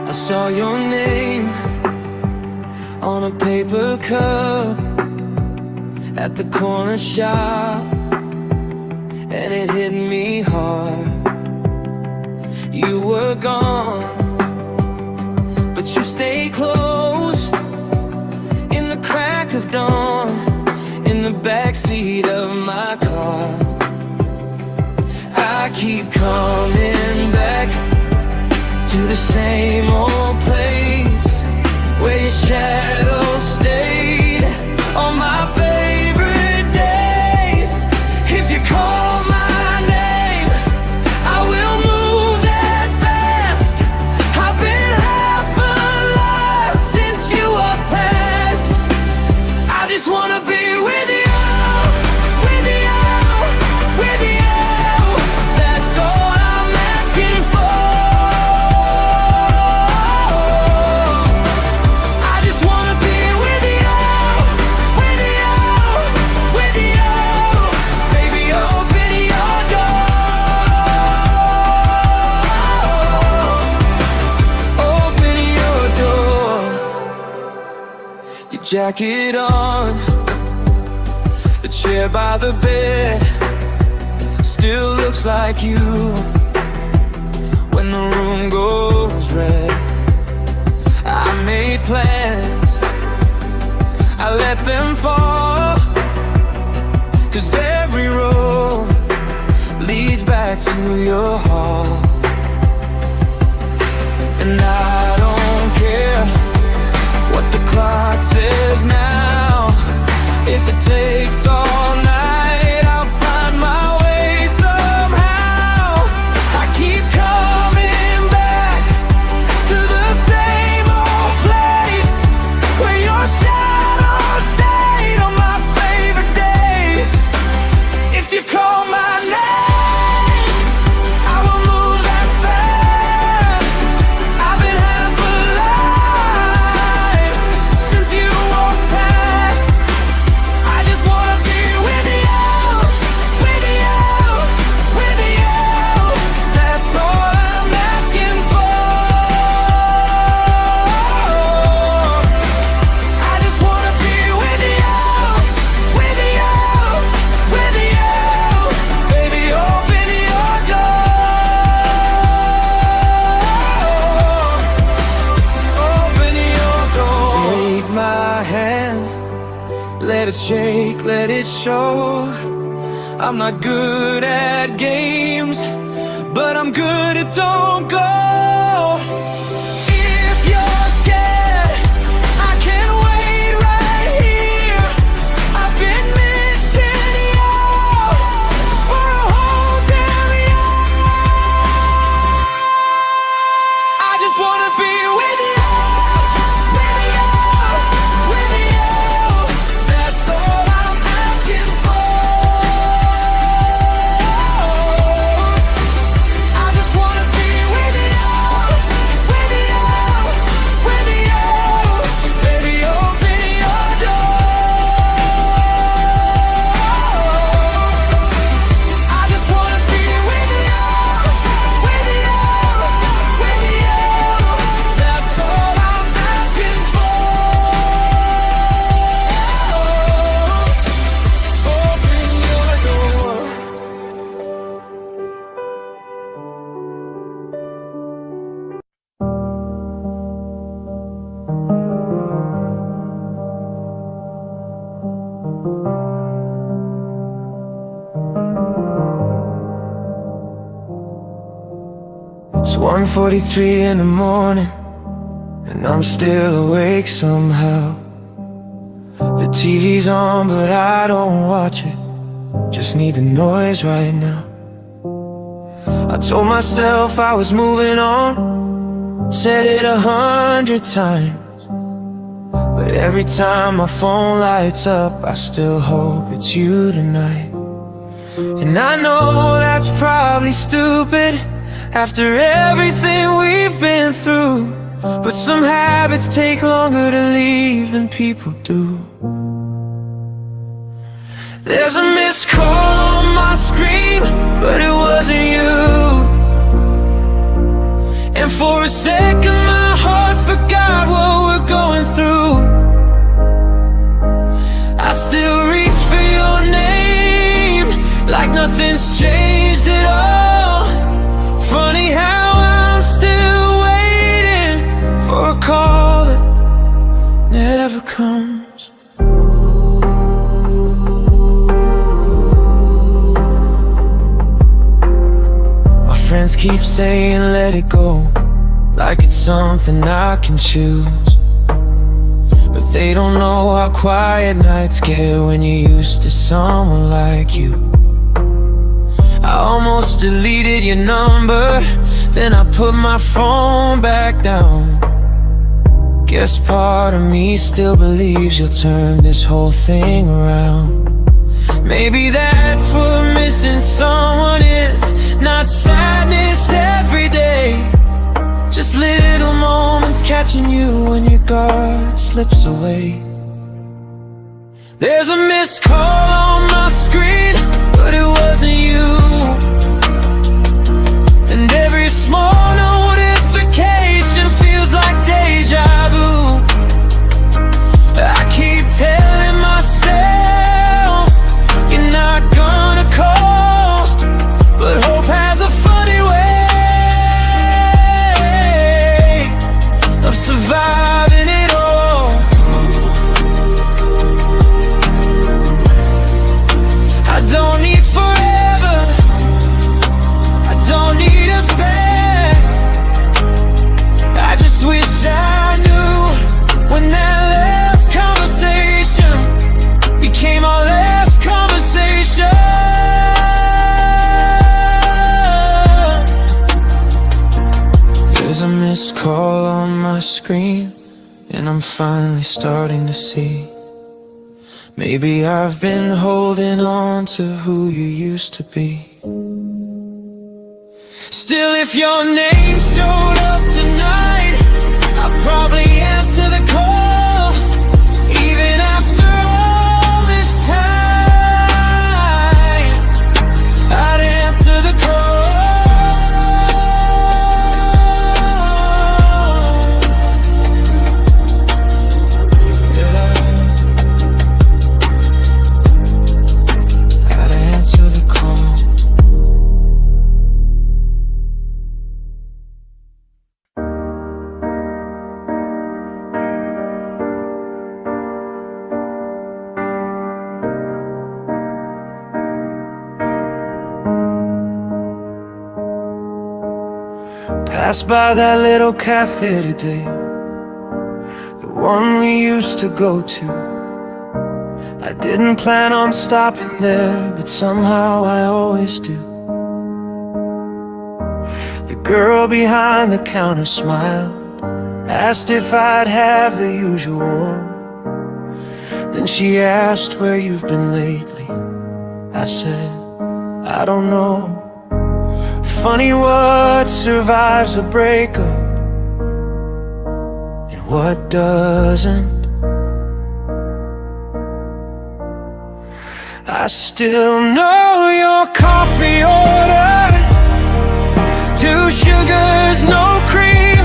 I saw your name on a paper cup at the corner shop, and it hit me hard. You were gone, but you stayed close in the crack of dawn, in the backseat of my car. I keep coming back to the same old place where your shadow stayed on my favorite days. If you call my name, I will move that fast. I've been half alive since you were past. I just wanna be with you, with you, with you. That's all I'm asking for. Jacket on, the chair by the bed still looks like you. When the room goes red, I made plans, I let them fall, 'cause every road leads back to your hall. And I don't care what the clock says now. If it takes all night, I'll find my way somehow. I keep coming back to the same old place where your shadow stayed on my favorite days. If you call my name, I will move that fast. I've been half alive since you walked past. I just wanna be with you, with you, with you. That's all I'm asking for. I just wanna be with you, with you, with you. Baby, open your door. Open your door. Take my hand, let it shake, let it show. I'm not good at games, but I'm good at don't go. If you're scared, I can wait right here. I've been missing you for a whole damn year. I just wanna be with you, with you, with you. That's all I'm asking for. I just wanna be with you, with you, with you. Baby, open your door. I just wanna be with you, with you, with you. That's all I'm asking for. Open your door. It's 1:43 in the morning, and I'm still awake somehow. The TV's on, but I don't watch it. Just need the noise right now. I told myself I was moving on, said it 100 times, but every time my phone lights up, I still hope it's you tonight. And I know that's probably stupid after everything we've been through, but some habits take longer to leave than people do. There's a missed call on my screen, but nothing's changed at all. Funny how I'm still waiting for a call that never comes. My friends keep saying let it go, like it's something I can choose. But they don't know how quiet nights get when you're used to someone like you. I almost deleted your number, then I put my phone back down. Guess part of me still believes you'll turn this whole thing around. Maybe that's what missing someone is. Not sadness every day, just little moments catching you when your guard slips away. There's a missed call on my screen, but it wasn't you. And every small notification feels like deja vu. I keep telling myself you're not gonna call, but hope has a funny way of surviving it all. I don't need forever, I don't need us back. I just wish I knew when that last conversation became our last conversation. There's a missed call on my screen, and I'm finally starting to see. Maybe I've been holding on to who you used to be. Still, if your name showed up tonight, I'd probably answer the call. Even after all this time, I'd answer the call. I'd answer the call. Passed by that little cafe today, the one we used to go to. I didn't plan on stopping there, but somehow I always do. The girl behind the counter smiled, asked if I'd have the usual. Then she asked where you've been lately. I said, I don't know. Funny what survives a breakup and what doesn't. I still know your coffee order, 2 sugars, no cream.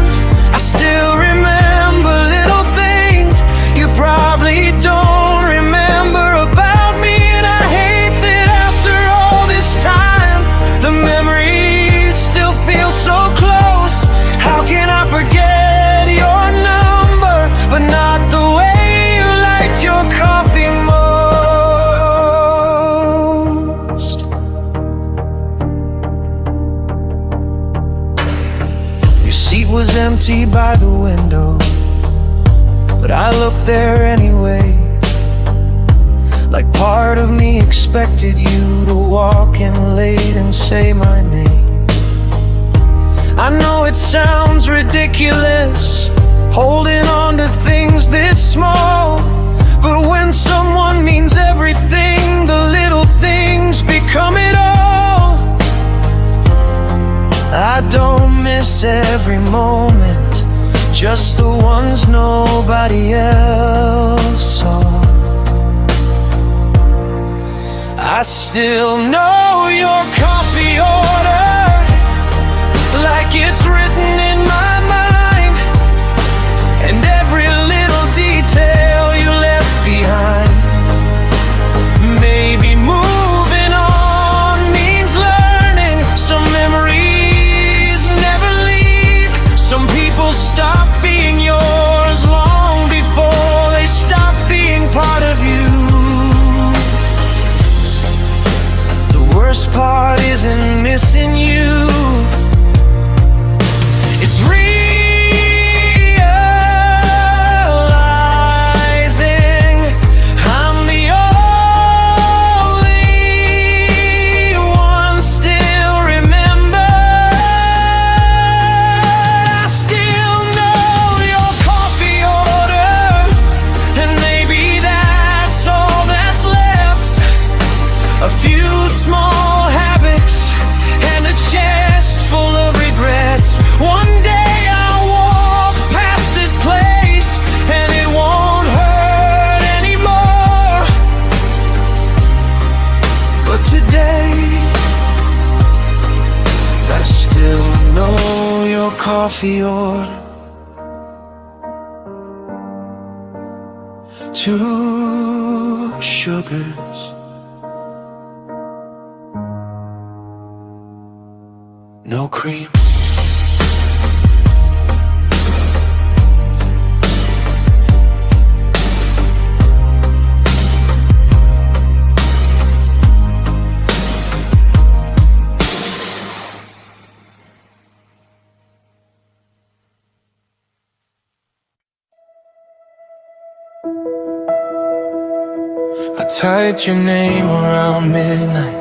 I still remember little things you probably don't remember about me. And I hate that after all this time, the memories still feel so close. How can I forget your number, but not the way you liked your coffee most? Your seat was empty by the window, but I looked there anyway. Like part of me expected you to walk in late and say my name. I know it sounds ridiculous, holding on to things this small, but when someone means everything, the little things become it all. I don't miss every moment, just the ones nobody else saw. I still know your coffee order, like it's written in my mind, and every little detail you left behind. Maybe moving on worst part isn't missing you. It's realizing I'm the only one still remember. I still know your coffee order, and maybe that's all that's left. A few small habits and a chest full of regrets. One day I'll walk past this place and it won't hurt anymore. But today I still know your coffee order. 2 sugars, no cream. I typed your name around midnight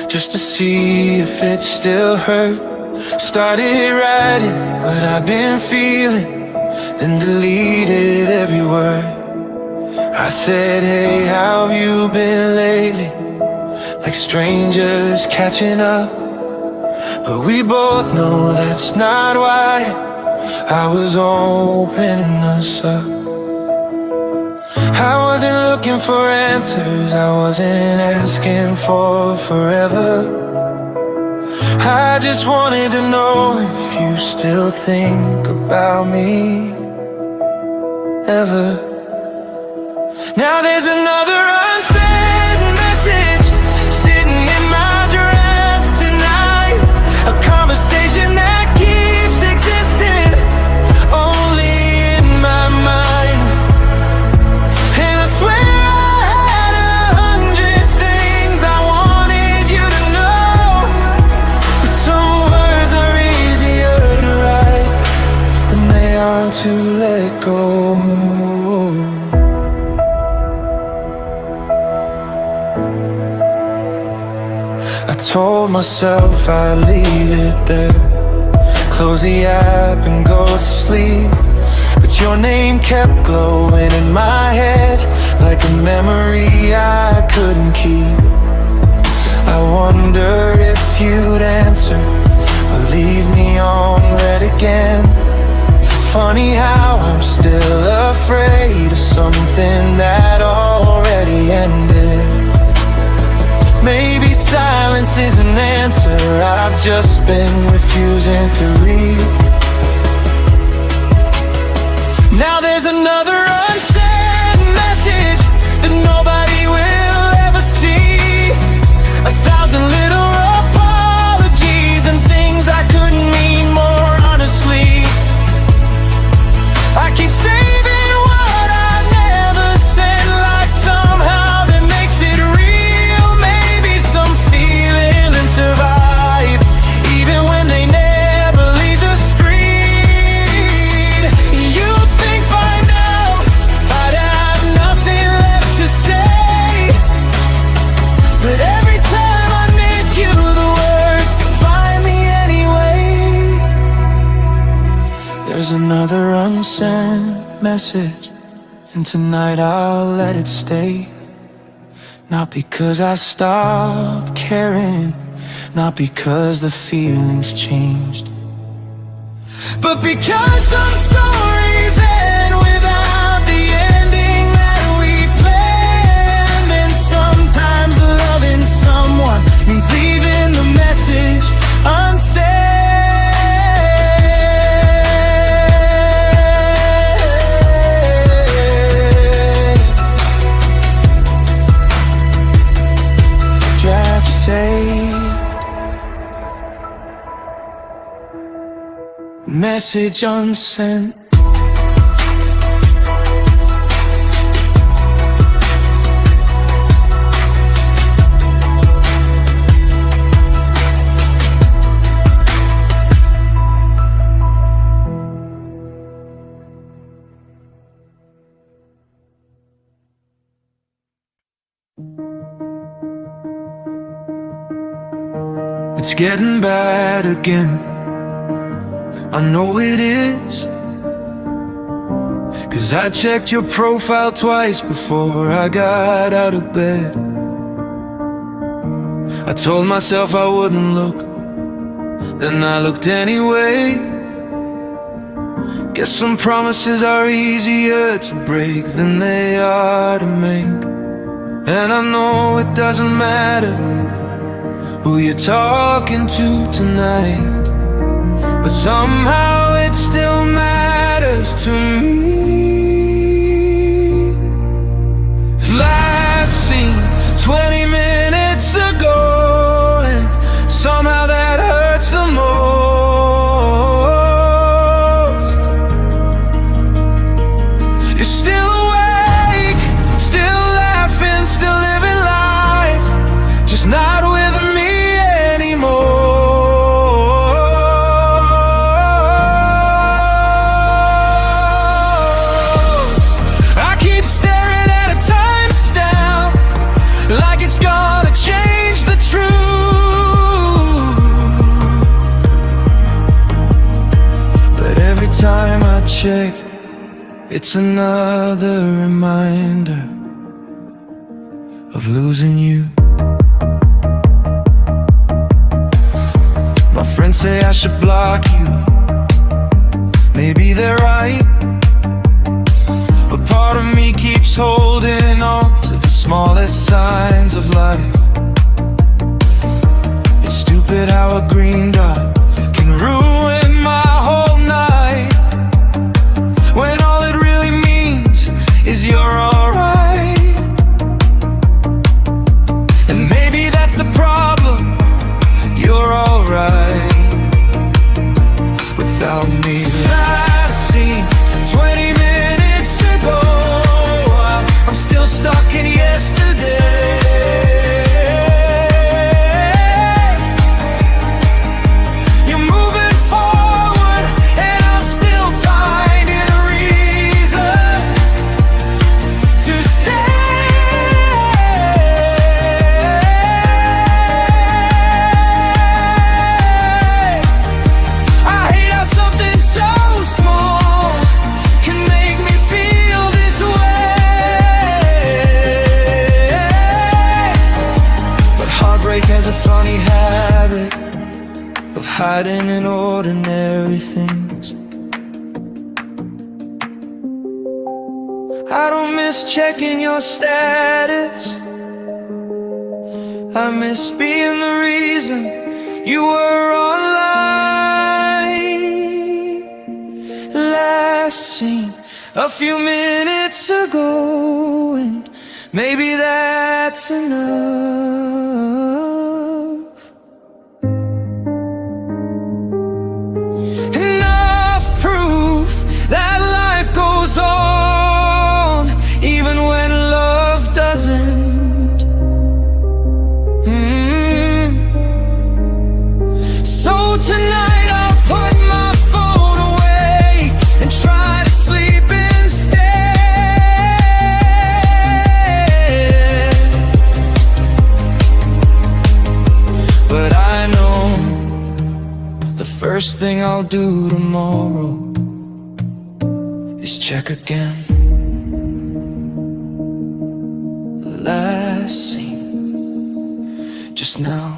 just to see if it still hurt. Started writing what I've been feeling, then deleted every word. I said, hey, how have you been lately? Like strangers catching up. But we both know that's not why I was opening us up. I wasn't looking for answers, I wasn't asking for forever. I just wanted to know if you still think about me ever. Now there's another unsent message sitting in my drafts tonight. A conversation that keeps existing only in my mind. And I swear I had 100 things I wanted you to know, but some words are easier to write than they are to let go. I told myself I'd leave it there, close the app and go to sleep. But your name kept glowing in my head like a memory I couldn't keep. I wonder if you'd answer or leave me on red again. Funny how I'm still afraid of something that already ended. Maybe silence is an answer I've just been refusing to read. Now there's another unsent message that nobody will ever see. 1,000 little apologies and things I couldn't mean more honestly. I keep saving what I never said, like somehow that makes it real. Maybe some feelings survive even when they never leave the screen. You think by now I'd have nothing left to say, but every time I miss you, the words find me anyway. There's another unsent message, and tonight I'll let it stay. Not because I stopped caring, not because the feelings changed, but because some stories end without the ending that we planned. And sometimes loving someone means leaving the message unsaid. Draft saved, message unsent. it's getting bad again. I know it is, 'cause I checked your profile twice before I got out of bed. I told myself I wouldn't look, then I looked anyway. Guess some promises are easier to break than they are to make. And I know it doesn't matter who you're talking to tonight, but somehow it still matters to me. Last seen 20 minutes ago, and somehow that hurts the most. You're still awake, still laughing, still living life, just not with me anymore. I keep staring at a timestamp like it's gonna change the truth, but every time I check, it's another reminder of losing you. My friends say I should block you, maybe they're right, but part of me keeps holding on to the smallest signs of life. It's stupid how a green dot can ruin my whole night, when all it really means is you're alright. And maybe that's the problem, you're alright without me. Last seen 20 minutes ago, I'm still stuck in yesterday. You're moving forward and I'm still finding a reason to stay. I hate how something so small can make me feel this way. But heartbreak has a funny habit of hiding in ordinary things. I don't miss checking your status, I miss being the reason you were online. Last seen a few minutes ago, and maybe that's enough. Enough proof that life goes on, even when love doesn't. So tonight I'll put my phone away and try to sleep instead. But I know the first thing I'll do tomorrow is check again. Last seen just now.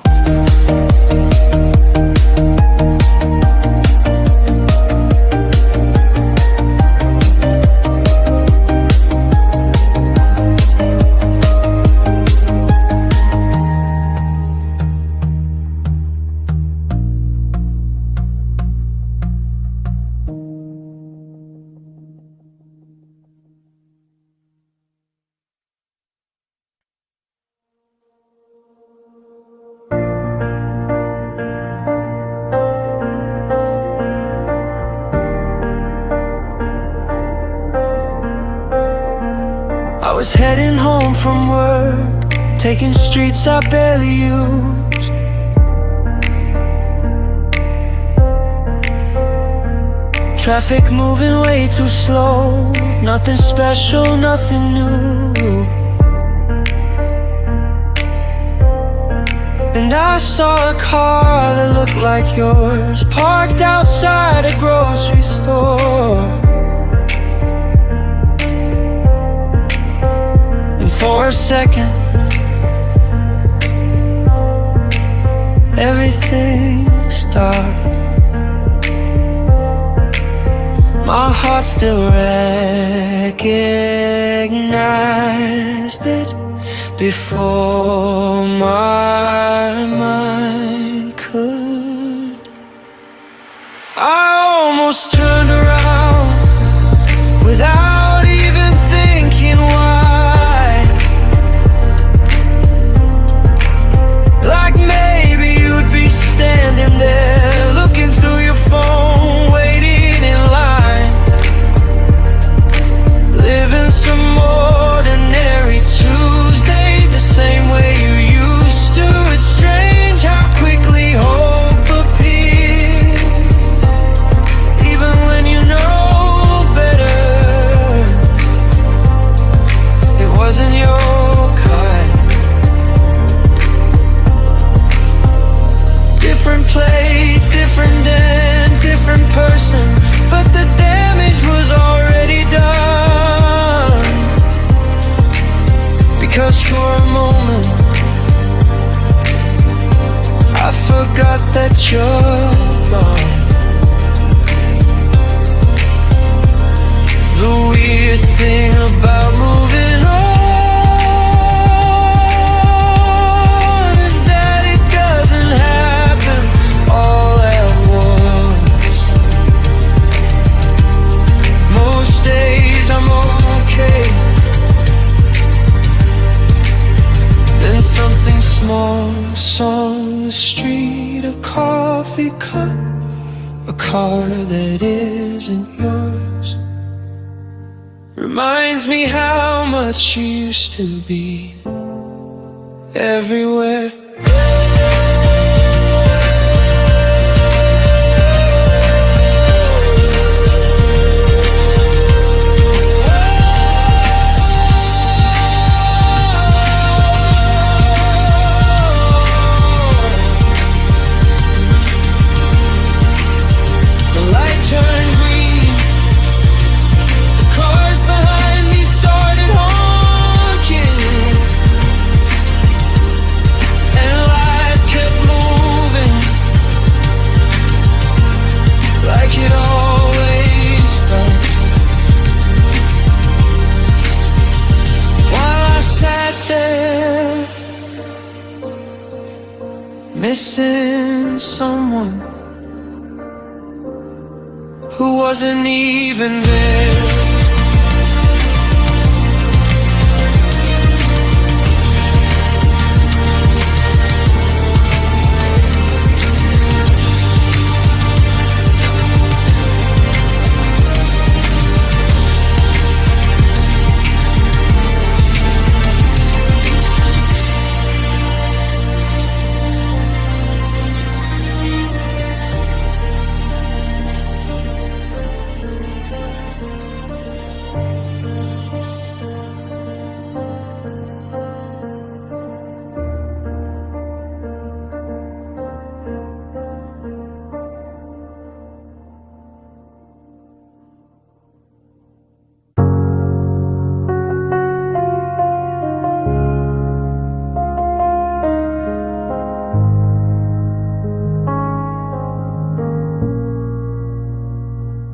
I was heading home from work, taking streets I barely use. Traffic moving way too slow, nothing special, nothing new. The And I saw a car that looked like yours, parked outside a grocery store. And for a second, everything stopped. My heart still recognized it before my mind could. I almost turned around without even thinking why. Like maybe you'd be standing there looking through your phone, waiting in line, living some ordinary Tuesday the same way you used to. It's strange how quickly hope appears, even when you know better. It wasn't your kind. Different plate, different end, different person, but the damage was already done. Because for a moment I forgot that you're gone. The weird thing about moving on is that it doesn't happen all at once. Most days I'm okay, then something small, a song, a street, a coffee cup, a car that isn't yours, reminds me how much you used to be everywhere. The light turned green, the cars behind me started honking, and life kept moving like it always does. While I sat there missing someone who wasn't even there.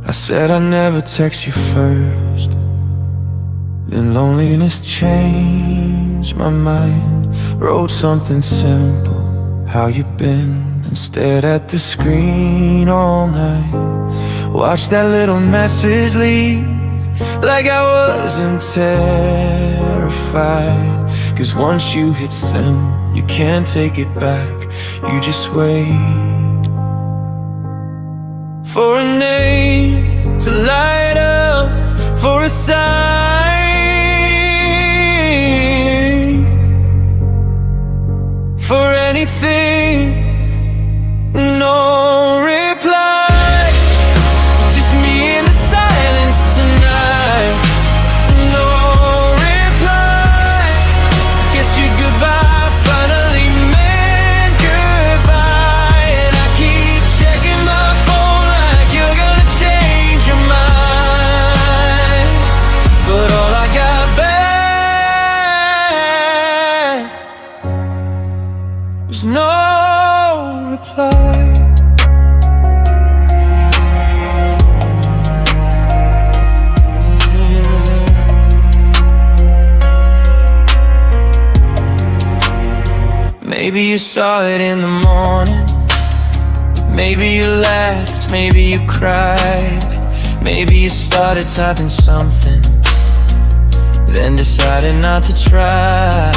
I said I'd never text you first, then loneliness changed my mind. Wrote something simple, how you been, and stared at the screen all night. Watched that little message leave, like I wasn't terrified. Cause once you hit send, you can't take it back. You just wait for a name to light up, for a sign, for anything. No reply, just me in the silence tonight. No reply, guess your goodbye finally meant goodbye. Maybe you saw it in the morning. Maybe you laughed, maybe you cried. Maybe you started typing something, then decided not to try.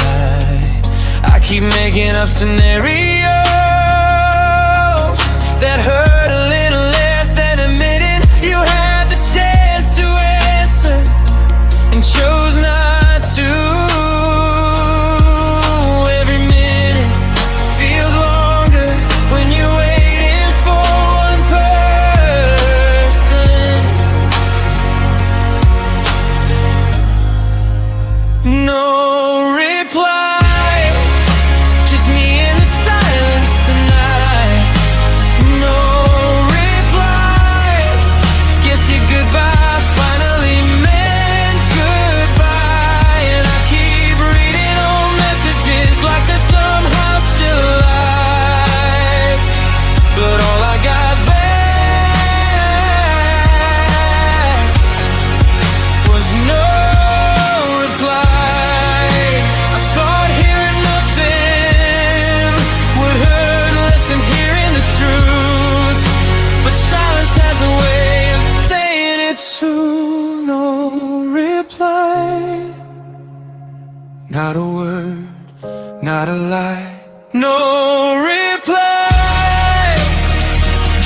I keep making up scenarios that hurt a little less than admitting you had the chance to answer and chose not to. Every minute feels longer when you're waiting for one person. No reply, just me in the silence tonight. No reply, guess your goodbye finally meant goodbye. And I keep reading old messages like they're somehow still alive, but all I got back was no reply. I thought hearing nothing would hurt less than hearing the truth, but silence has a way of saying it too. No reply, not a word, not a lie. No reply,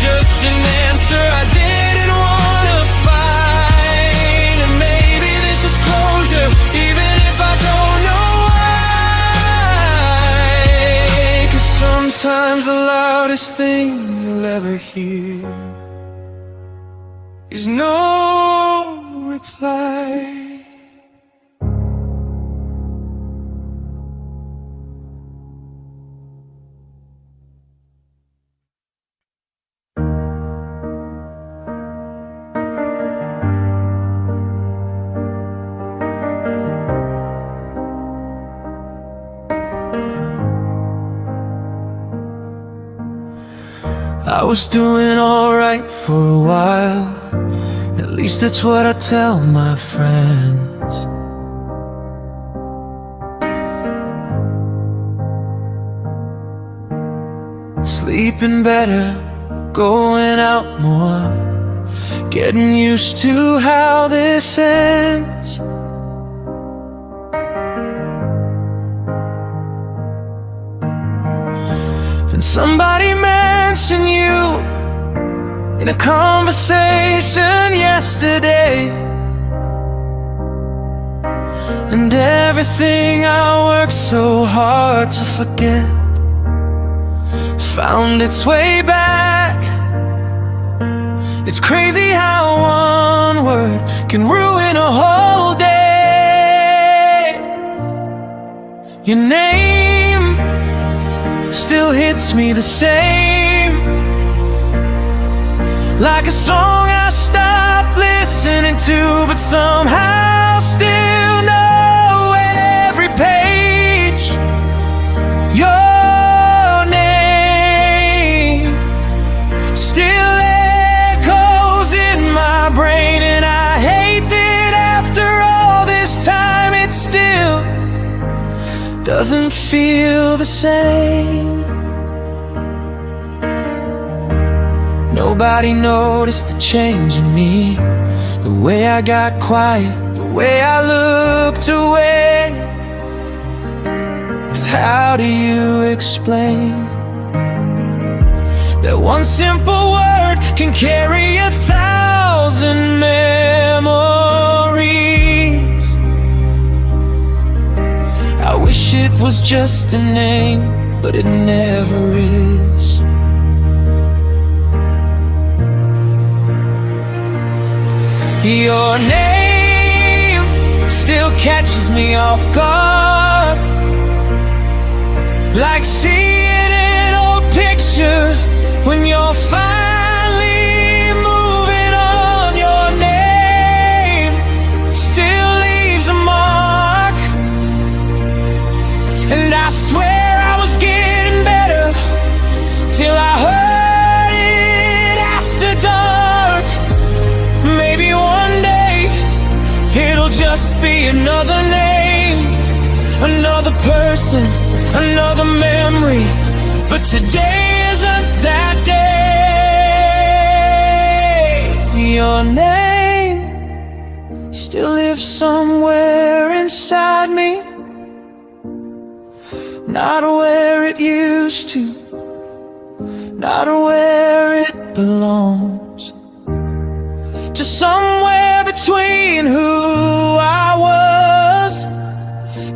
just an answer I didn't wanna find. And maybe this is closure, even if I don't know why. 'Cause sometimes the loudest thing you'll ever hear is no reply. I was doing alright for a while, at least that's what I tell my friends. Sleeping better, going out more, getting used to how this ends. Then somebody mentioned you in a conversation yesterday, and everything I worked so hard to forget found its way back. It's crazy how one word can ruin a whole day. Your name still hits me the same, like a song I stopped listening to, but somehow still know every page. Your name still echoes in my brain, and I hate that after all this time it still doesn't feel the same. Nobody noticed the change in me, the way I got quiet, the way I looked away. 'Cause how do you explain that one simple word can carry 1,000 memories? I wish it was just a name, but it never is. Your name still catches me off guard, like seeing an old picture when you're finally moving on. Your name still leaves a mark, and I swear I was getting better till I heard it after dark. Maybe one day it'll just be another name, another person another memory, but today isn't that day. Your name still lives somewhere inside me, not where it used to, not where it belongs, just somewhere between who I was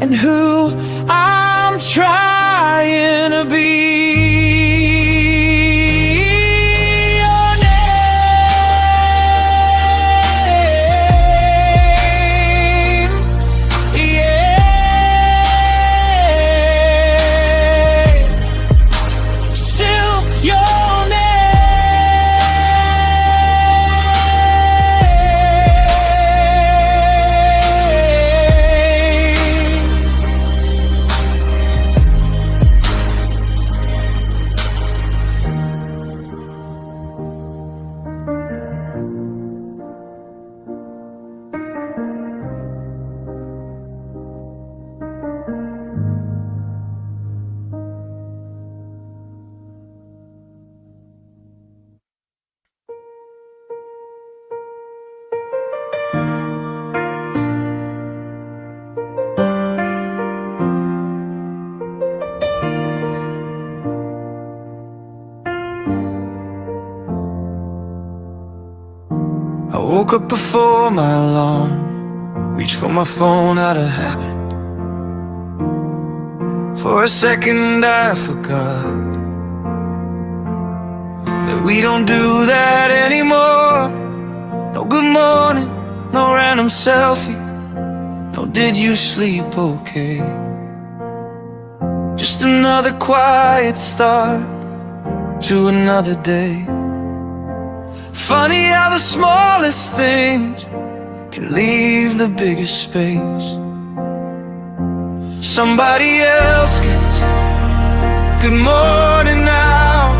and who I'm trying to be. Your name, yeah, still your I woke up before my alarm, reached for my phone out of habit. For a second I forgot that we don't do that anymore. No good morning, no random selfie, no did you sleep okay. Just another quiet start to another day. Funny how the smallest things can leave the biggest space. Somebody else gets good morning now.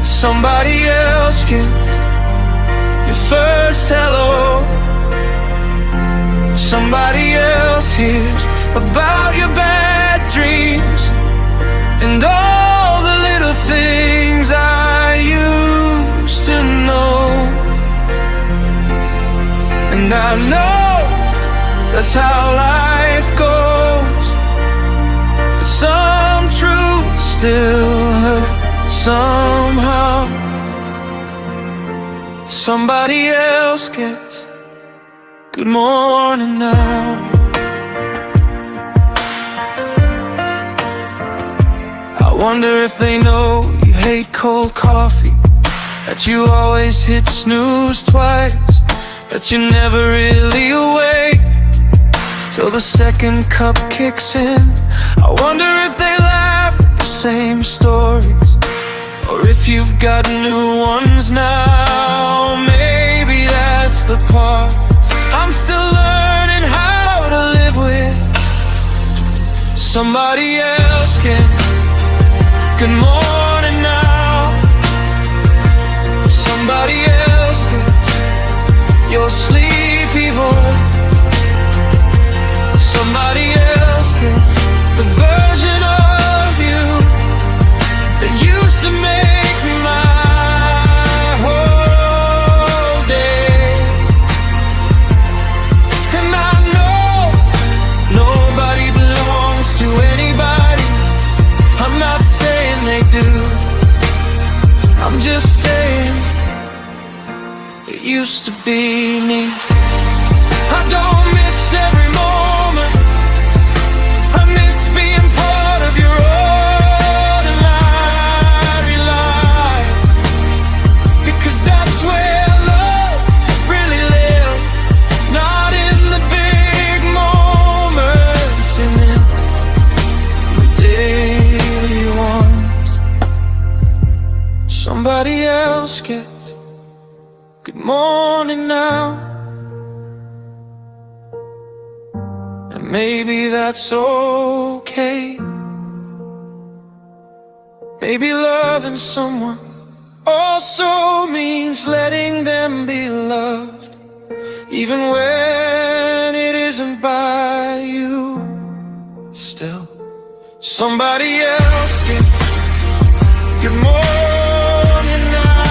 Somebody else gets your first hello. Somebody else hears about your bad dreams and all the little things I used to know. And I know that's how life goes, but some truths still hurt somehow. Somebody else gets good morning now. I wonder if they know you hate cold coffee, that you always hit snooze twice, that you're never really awake till the second cup kicks in. I wonder if they laugh at the same stories, or if you've got new ones now. Maybe that's the part I'm still learning how to live with. Somebody else can good morning now. Somebody else gets your sleepy voice. Somebody else gets the version of you that used to make my whole day. And I know nobody belongs to anybody. I'm not saying they do, I'm just saying it used to be me. I don't miss every moment, I miss being part of your ordinary life, because that's where love really lives, not in the big moments, and in the daily ones. Somebody else gets good morning now, and maybe that's okay. Maybe loving someone also means letting them be loved, even when it isn't by you still. Somebody else gets good morning now.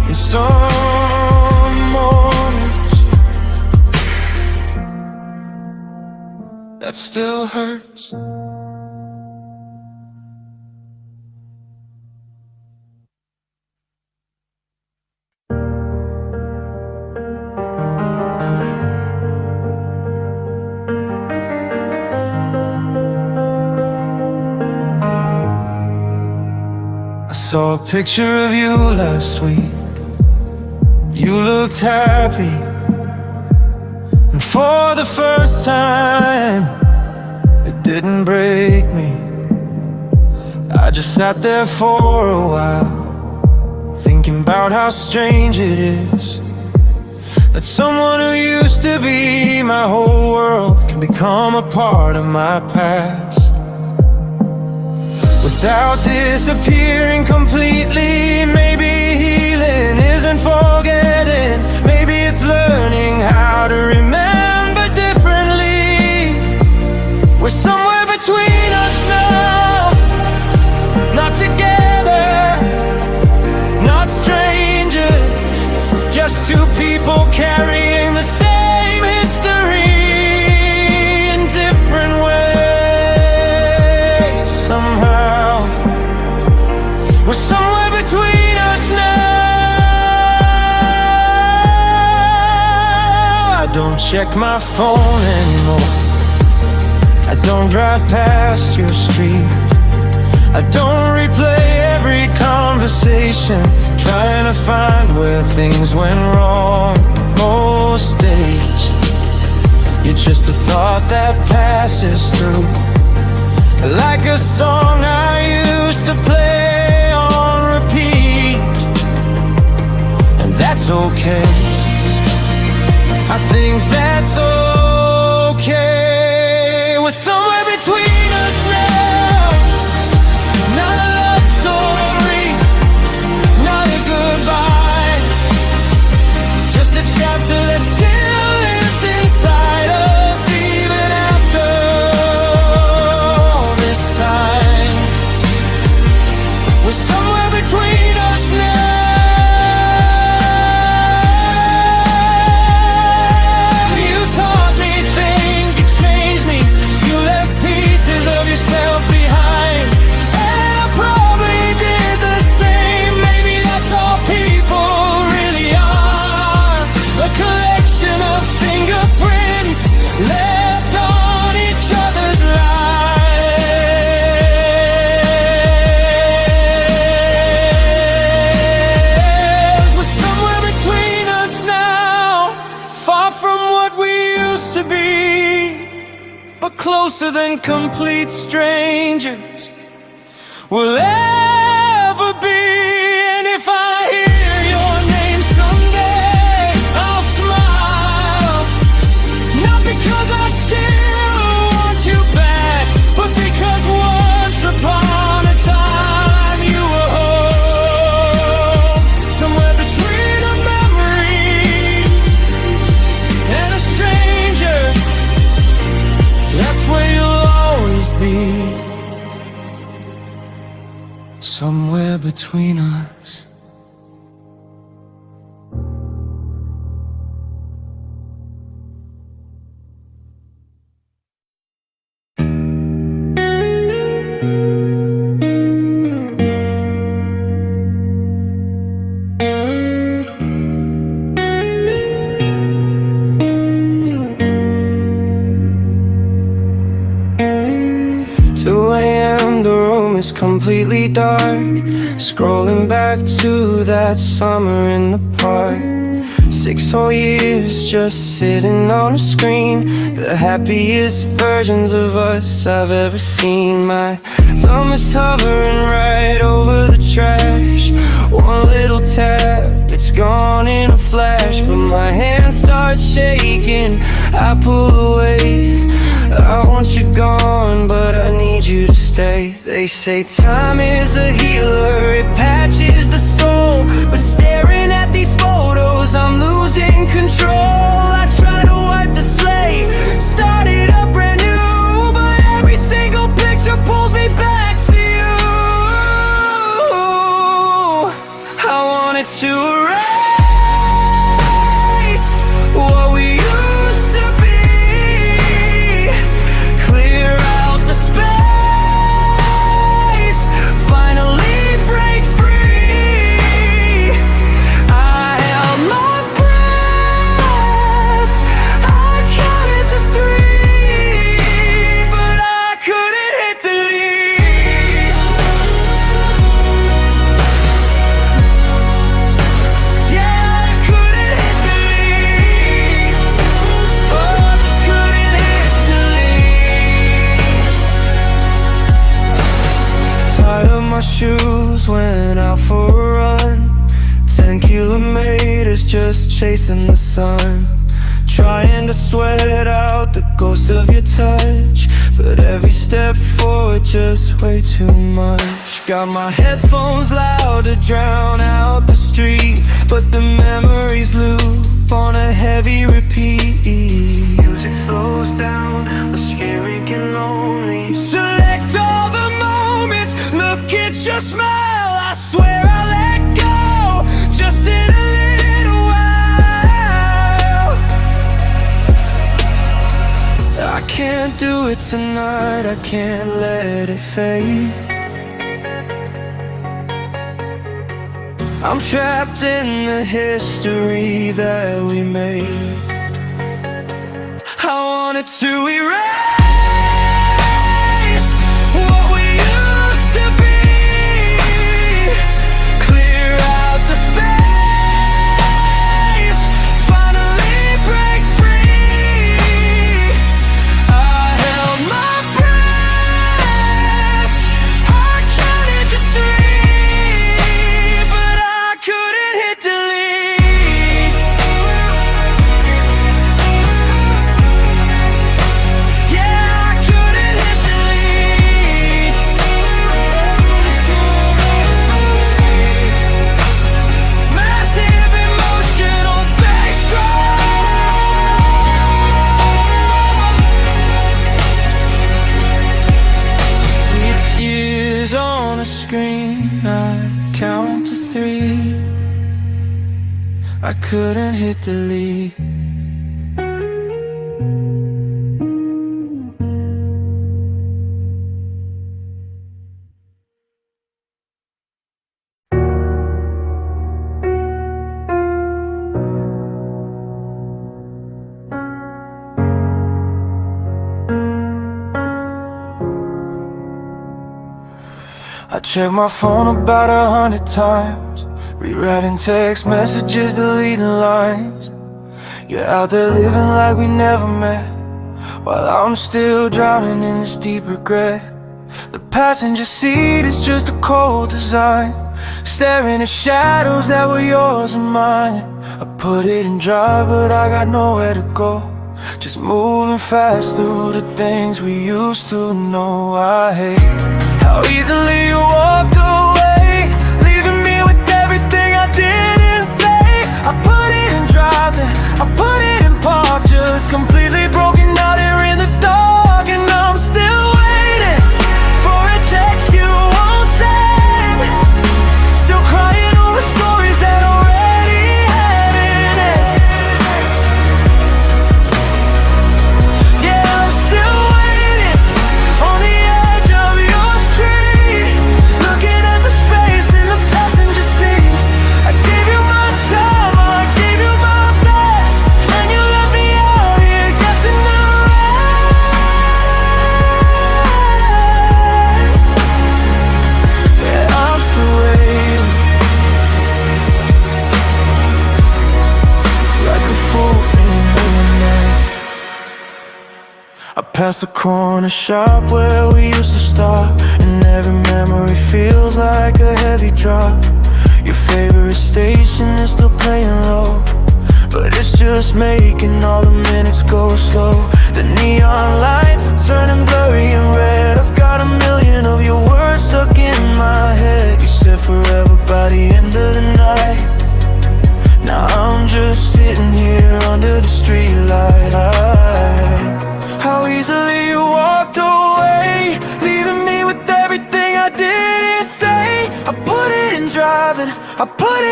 And some mornings that still hurts. I saw a picture of you last week. You looked happy, and for the first time, it didn't break me. I just sat there for a while, thinking about how strange it is that someone who used to be my whole world can become a part of my past without disappearing completely. Maybe healing isn't forgetting, maybe it's learning how to remember differently. We're somewhere between us now, not together, not strangers, just two people carrying the same history in different ways. Somehow we're somewhere between us now. I don't check my phone anymore, I don't drive past your street, I don't replay every conversation, trying to find where things went wrong. Most days you're just a thought that passes through, like a song I used to play on repeat. And that's okay, I think that's okay. We're somewhere between us now, not a love story, not a goodbye, just a chapter that still lives inside us even after all this time. We're somewhere between us now. You taught me things, you changed me, you left pieces of yourself behind, and I probably did the same. Maybe that's all people really are, a collection of fingerprints left on each other's lives. We're somewhere between us now, far from what we used to be, but closer than complete strangers will ever be. And if I hear your name someday, I'll smile, not because I still want you back, but because once upon a time you were home. Somewhere between a memory and a stranger, that's where you'll always be. Somewhere between us. Is completely dark, scrolling back to that summer in the park. 6 whole years just sitting on a screen, the happiest versions of us I've ever seen. My thumb is hovering right over the trash, one little tap, it's gone in a flash, but my hand starts shaking, I pull away. I want you gone, but I need you to stay. They say time is a healer, it patches the soul, but staring at these photos I'm losing control. I try to wipe the slate, start it up brand new, but every single picture pulls me back to you. I wanted to erase what we used to be, clear out the space, finally break free. I held my breath, I counted to 3, but I couldn't hit delete. Yeah, I couldn't hit delete. Oh, just couldn't hit delete. Tied up my shoes, went out for a run. 10 kilometers just chasing the sun, trying to sweat out the ghost of your touch, but every step forward just way too much. Got my headphones loud to drown out the street, but the memories loop on a heavy repeat. Music slows down, but scary and lonely. Select all the moments, look at your smile. I swear I'll let go, just in a little while. I can't do it tonight, I can't let it fade. I'm trapped in the history that we made. I wanted to erase what we used to be, clear out the space, finally break free. I held my breath, I counted to 3, but I couldn't hit delete. Yeah, I couldn't hit delete. Massive emotional backstroke. 6 years on a screen, I count to 3. I couldn't hit delete. I check my phone about 100 times, rewriting text messages, deleting lines. You're out there living like we never met, while I'm still drowning in this deep regret. The passenger seat is just a cold design, staring at shadows that were yours and mine. I put it in drive, but I got nowhere to go, just moving fast through the things we used to know. I hate how easily you walked away, leaving me with everything I didn't say. I put it in drive, then I put it in park, just completely broken out here in the dark. And I'm still waiting for a text you won't send, still crying over stories that already had an end. Yeah, I'm still waiting on the edge of your street, looking at the space in the passenger seat. I gave you my time, I gave you my best, and you left me out here guessing the rest. Yeah, I'm still waiting, like a fool in the night. I passed the corner shop where we used to stop, and every memory feels like a heavy drop. Your favorite station is still playing low, but it's just making all the minutes go slow. The neon lights are turning blurry and red. I've got a million of your words stuck in my head. You said forever by the end of the night. Now I'm just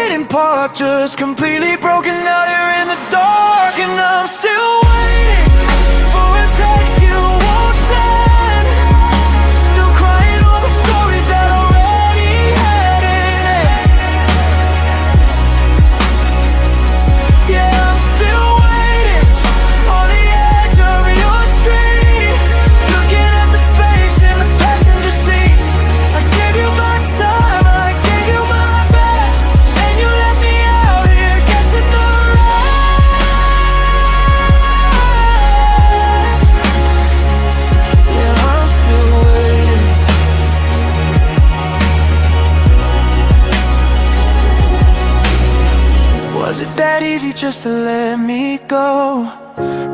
didn't park, just completely broken out here in the dark. And I'm still waiting for a text you won't send. Still crying all the stories that already had it. Yeah, I'm still waiting on the edge of your street, looking at the space in the passenger seat. I gave you my time, I gave you my best, and you let me out here guessing the rest. Yeah, I'm still waiting. Was it that easy just to let me go?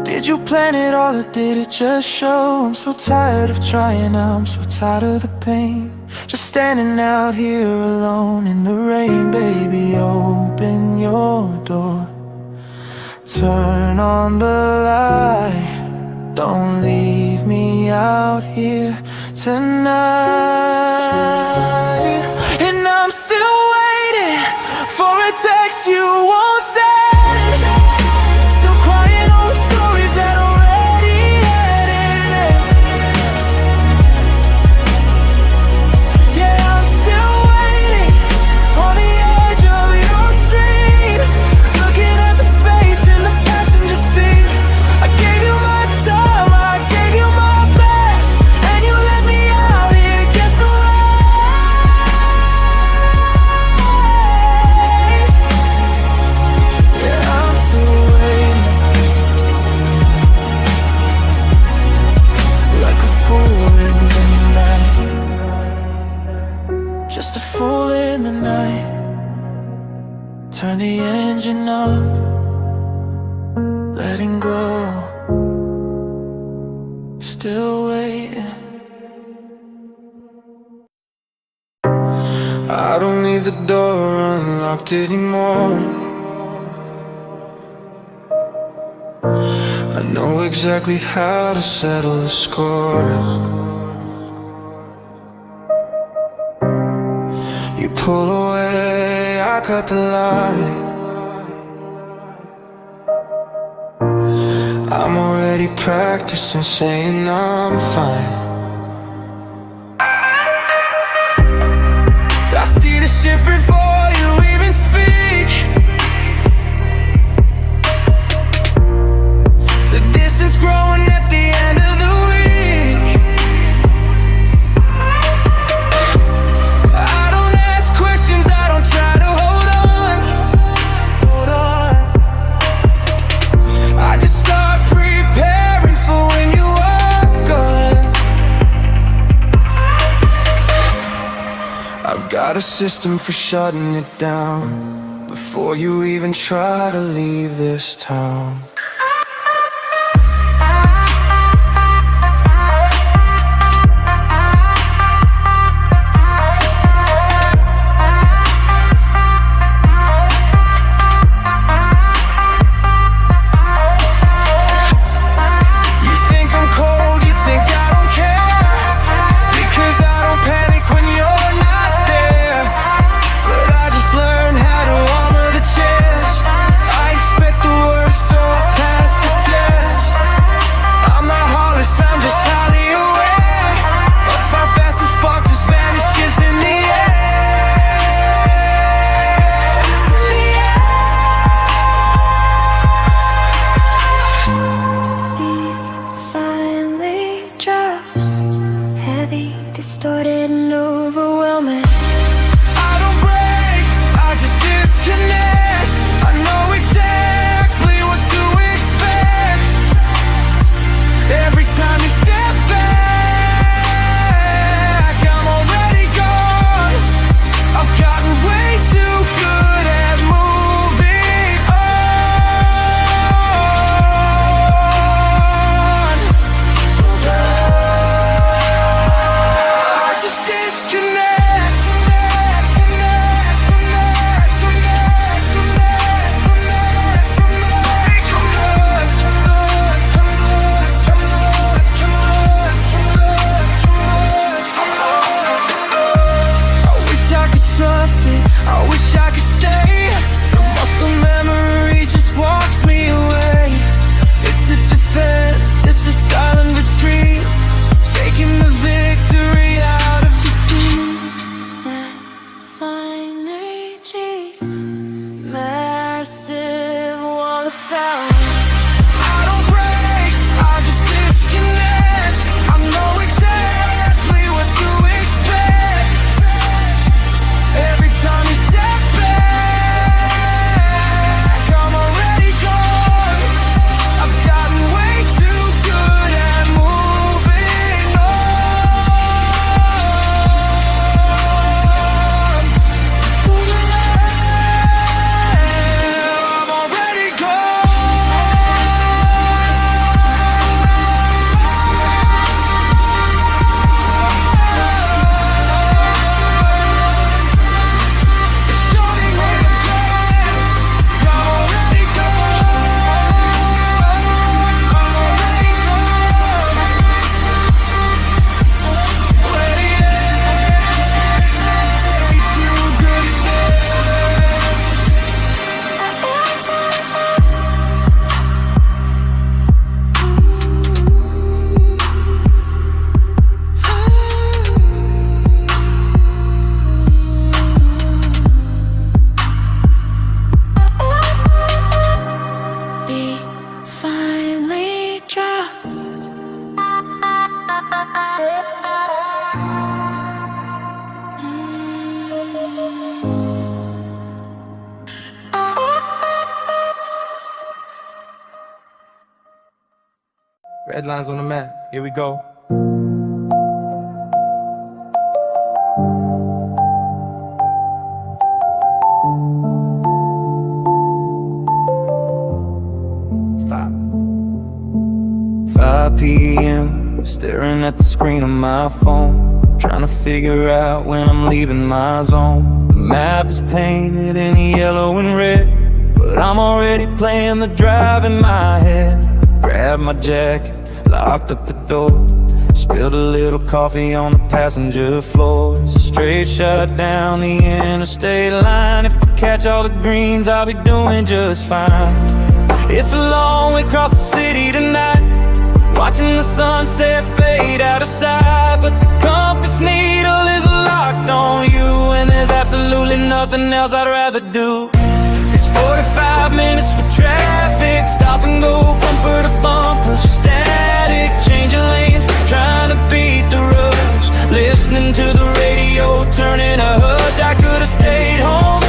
Did you plan it all or did it just show? I'm so tired of trying, I'm so tired of the pain. Just standing out here alone in the rain. Baby, open your door, turn on the light. Don't leave me out here tonight. And I'm still waiting for a text you won't send. Still crying all the stories that already ended. Yeah, I'm still waiting on the edge of your street, looking at the space in the passenger seat. I gave you my time, I gave you my best, and you let me out here guessing lies. Yeah, I'm still waiting, like a fool in the night. Just a fool in the night. Turn the engine off, letting go. Still waiting. I don't need the door unlocked anymore. I know exactly how to settle the score. You pull away, I cut the line. I'm already practicing saying I'm fine. I see the shift before you even speak. The distance growing at the end of the week. I don't ask questions, I don't try to hold on. I just start preparing for when you are gone. I've got a system for shutting it down before you even try to leave this town. You think I'm cold, you think I don't care, because I don't panic when you're not there. But I just learned how to armor the chest. I expect the worst, so Red lines on the map, here we go. Five p.m. staring at the screen of my phone, trying to figure out when I'm leaving my zone. The map is painted in yellow and red, but I'm already playing the drive in my head. Grabbed my jacket, locked up the door, spilled a little coffee on the passenger floor. It's a straight shot down the interstate line. If I catch all the greens, I'll be doing just fine. It's a long way across the city tonight, watching the sunset fade out of sight. But the compass needle is locked on you, and there's absolutely nothing else I'd rather do. It's 45 minutes with traffic, stop and go, bumper to bumper, static, changing lanes, trying to beat the rush, listening to the radio, turning a hush. I could've stayed home,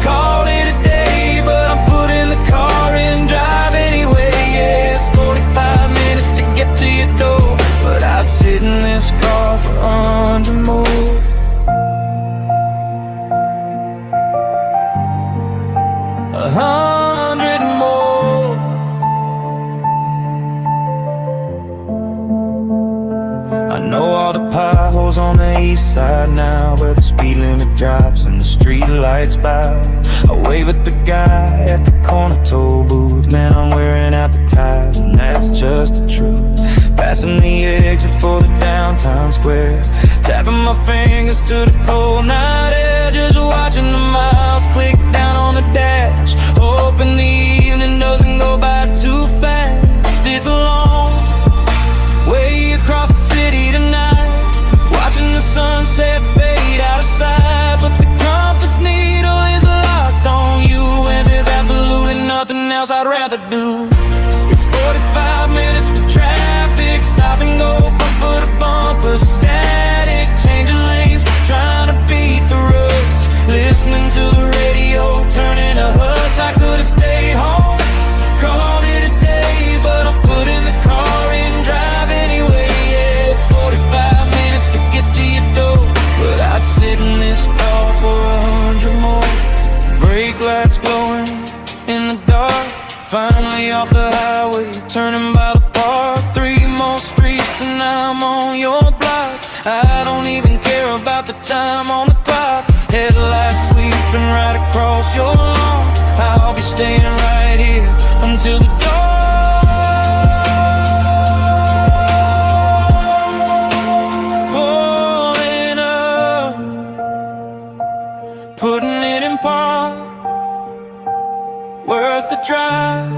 called it a day, but I'm putting the car in drive anyway. Yeah, it's 45 minutes to get to your door, but I'd sit in this car for 100 more. 100 more. I know all the potholes on the east side now, where the speed limit drops and the street lights bow. I wave at the guy at the corner toll booth. Man, I'm wearing out the tires, and that's just the truth. Passing the exit for the downtown square, tapping my fingers to the cold night air, just watching the miles click down on the dash, hoping the evening doesn't go by too fast. It's a long way across the city tonight, watching the sunset fade out of sight. But the compass needle is locked on you, and there's absolutely nothing else I'd rather do. It's 45 minutes for traffic, stop and go, bumper to bumper, static, changing lanes, trying to beat the rush, listening to the radio, turning a hush. I could've stayed home, called it a day, but I'm putting the car in drive anyway. Yeah, it's 45 minutes to get to your door, but I'd sit in this car for 100 more. Brake lights glowing in the dark, finally off the highway, turning by the park. 3 more streets and I'm on your block. I don't even care about the time on the clock. Headlights sweeping right across your lawn. I'll be staying right here until the dawn. Pulling up, putting it in park, worth the drive.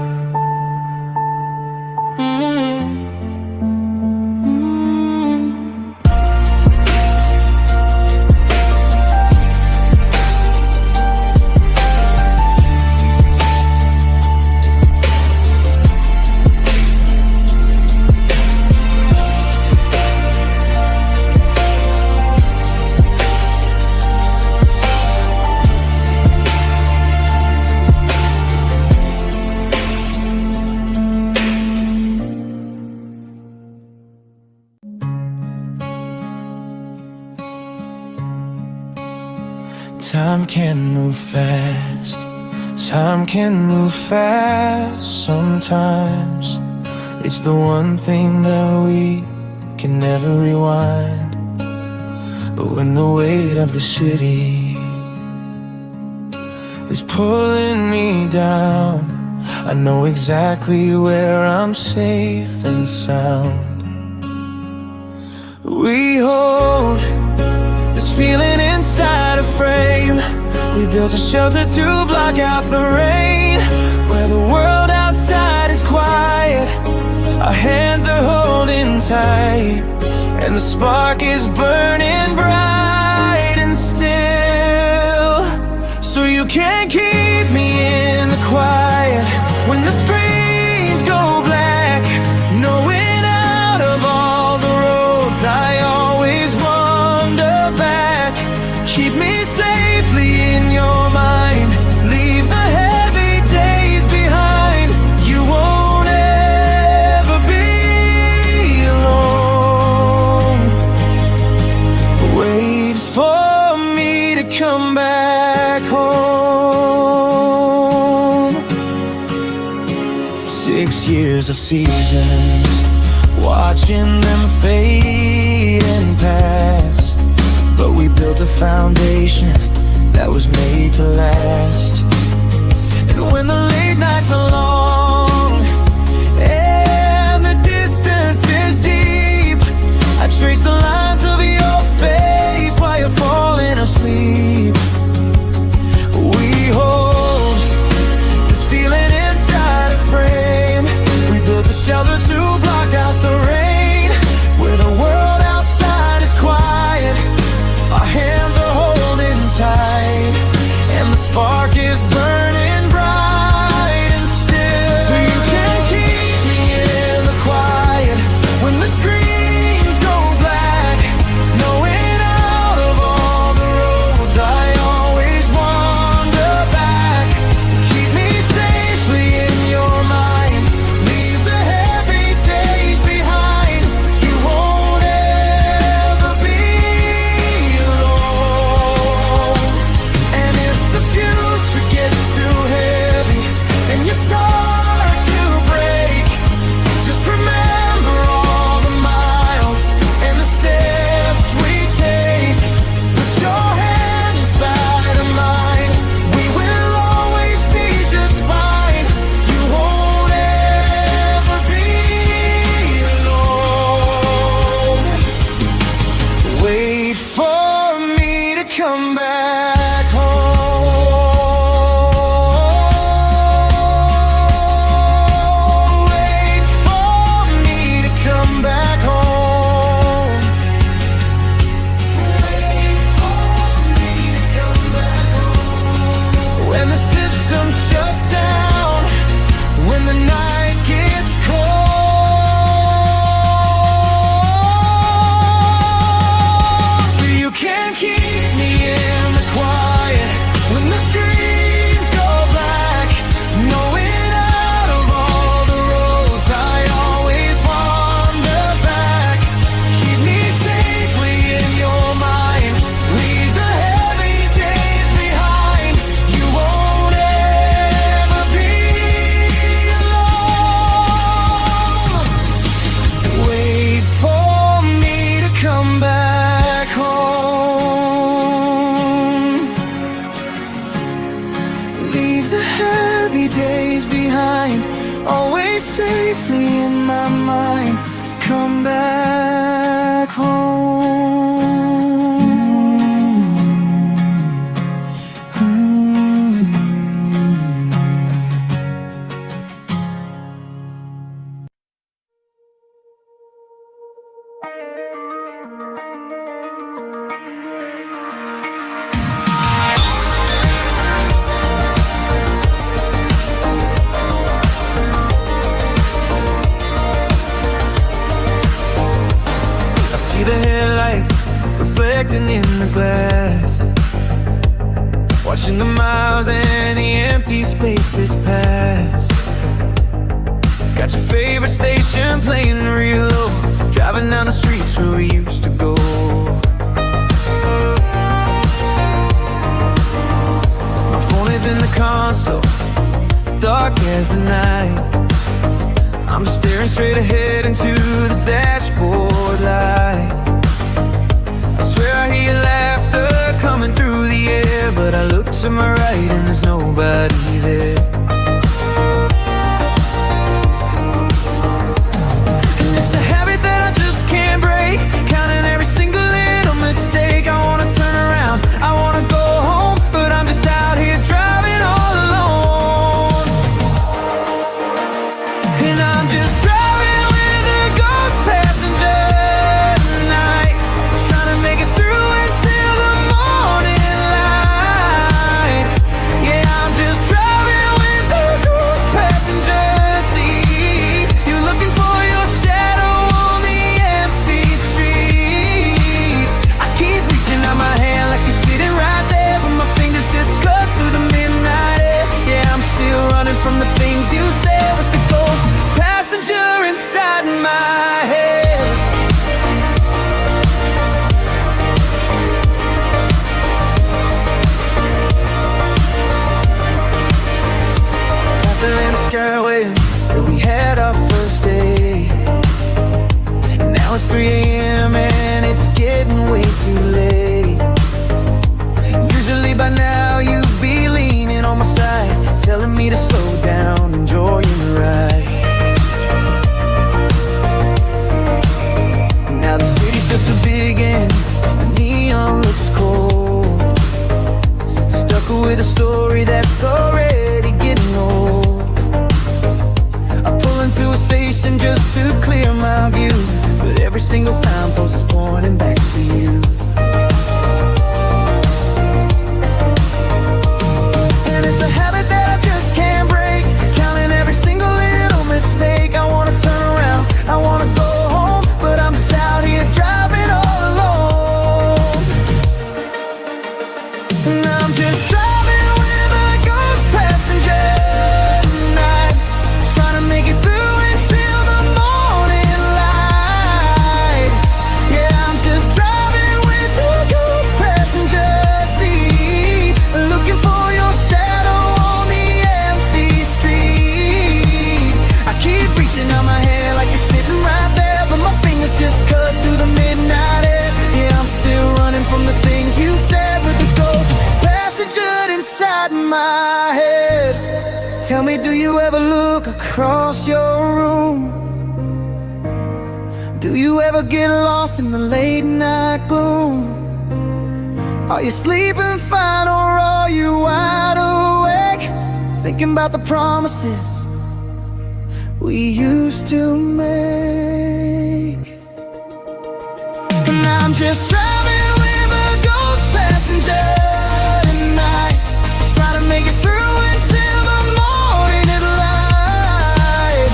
Time can move fast, time can move fast sometimes. It's the one thing that we can never rewind. But when the weight of the city is pulling me down, I know exactly where I'm safe and sound. We hold this feeling inside a frame. We built a shelter to block out the rain, where the world outside is quiet, our hands are holding tight, and the spark is burning bright and still. So you can't keep me in the quiet when the screens go black, knowing out of all the roads I always wander back. Keep me safely in your mind, leave the heavy days behind. You won't ever be years of seasons, watching them fade and pass. But we built a foundation that was made to last. And when the late nights are long and the distance is deep, I trace the lines of your face while you're falling asleep. We hold this feeling inside a frame. We built a shelter to block out the rain. Where the world outside is quiet, our hands are holding tight, and the spark is burning bright and still. So you can keep me in the quiet when the screens go black, knowing out of all the roads I always wander back. Keep me safely in your mind, leave the heavy days behind. You won't ever be alone. And if the future gets too heavy and you start to break, just remember all the miles and the steps we take. Put your hand inside of mine, we will always be just fine. You won't ever be alone. Wait for me to come back home. Wait for me to come back home. Wait for me to come back home. When the system shuts down, when the night gets cold, so you can keep me in the quiet when the screens go black, knowing out of all the roads I always wander back. Keep me safely in your mind, leave the heavy days behind. You won't ever be alone. Wait for me to come back home. Leave the heavy days behind, always safely in my mind. Come back I see the headlights reflecting in the glass, watching the miles and the empty spaces pass. Got your favorite station playing real low, driving down the streets where we used to go. My phone is in the console, dark as the night. I'm just staring straight ahead into the dashboard light. I swear I hear your laughter coming through the air, but I look to my right and there's nobody there. And it's a habit that I just can't break, counting every single little mistake. I wanna turn around, I wanna go home, but I'm just out here driving all alone. And I'm just driving with it's 3 a.m. and it's getting way too late. Usually by now you'd be leaning on my side, telling me to slow down, enjoying the ride. Now the city feels too big and the neon looks cold. Stuck with a story that's already getting old. I pull into a station just to clear my view, but every single signpost is pointing back to you. And it's a habit that I just can't break, counting every single little mistake. I wanna turn around, I wanna go home, but I'm just out here driving all alone. And I'm just driving with a ghost passenger tonight, trying to make it through until the morning light. Yeah, I'm just driving with a ghost passenger seat, looking for your shadow on the empty street. I keep reaching out my hand like it's sitting right there, but my fingers just cut through the midnight air. Yeah, I'm still running from the things you said, with the ghost passenger inside my head. Tell me, do you ever look across your room? Do you ever get lost in the late night gloom? Are you sleeping fine or are you wide awake, thinking about the promises we used to make? And I'm just driving with a ghost passenger tonight, trying to make it through until the morning light.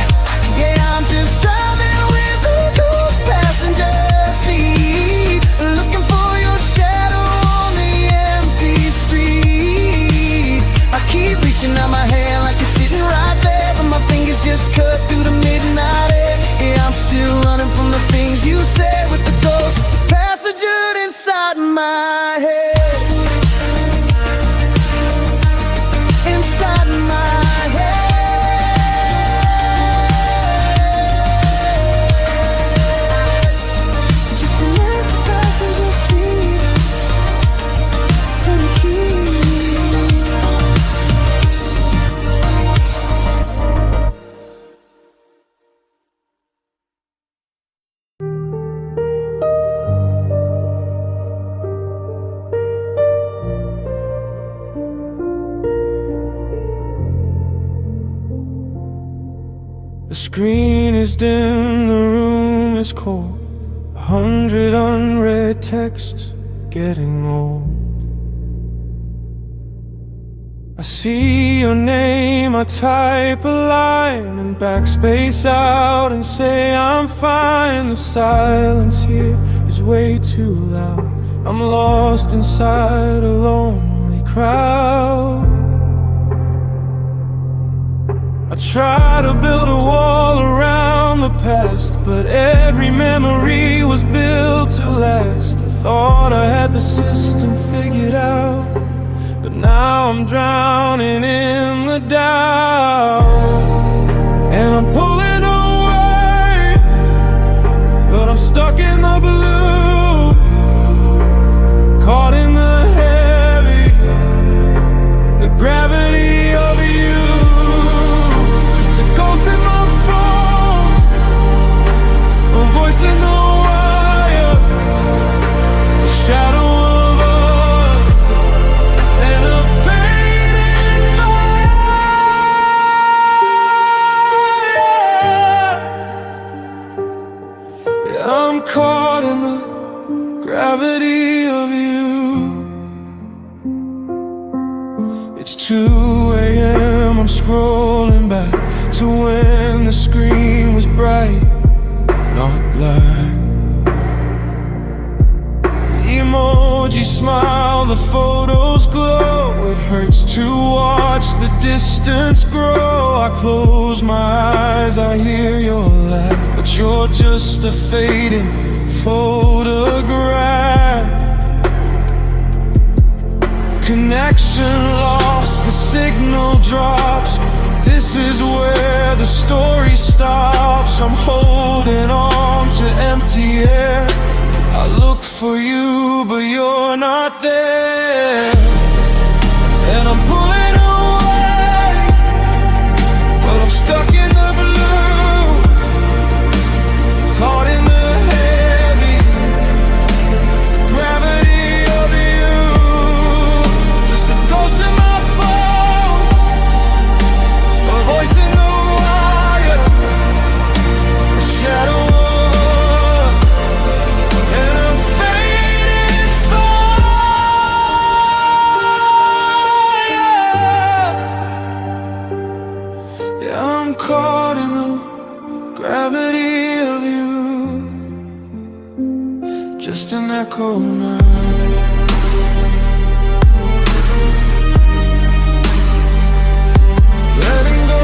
Yeah, I'm just driving with a ghost passenger seat, looking for your shadow on the empty street. I keep reaching out my hand like it's sitting right there, but my fingers just cut through the midnight air. Yeah, I'm still running from the things you said, with the ghost passenger inside my head. Inside my head. Just an empty passenger seat, turn the key. The screen is dim, the room is cold, 100 unread texts getting old. I see your name, I type a line and backspace out and say I'm fine. The silence here is way too loud, I'm lost inside a lonely crowd. I try to build a wall around the past, but every memory was built to last. I thought I had the system figured out, but now I'm drowning in the doubt. And I'm pulling away, but I'm stuck in the blue, caught in the heavy, the gravity of you. Ghost in my phone, a voice in the wire, a shadow of us, and a fading fire. Yeah, I'm caught in the gravity of you. It's 2 a.m., I'm scrolling back to when the screen was bright, not black. The emojis smile, the photos glow. It hurts to watch the distance grow. I close my eyes, I hear your laugh, but you're just a fading photograph. Connection lost, the signal drops. This is where the story stops. I'm holding on to empty for you, but you're not there. And I'm pulling away, but I'm stuck in the blue, caught in the heavy gravity of you. Just a ghost in my phone, a voice in the wire, a shadow. I'm caught in the gravity of you, just an echo now. Letting go.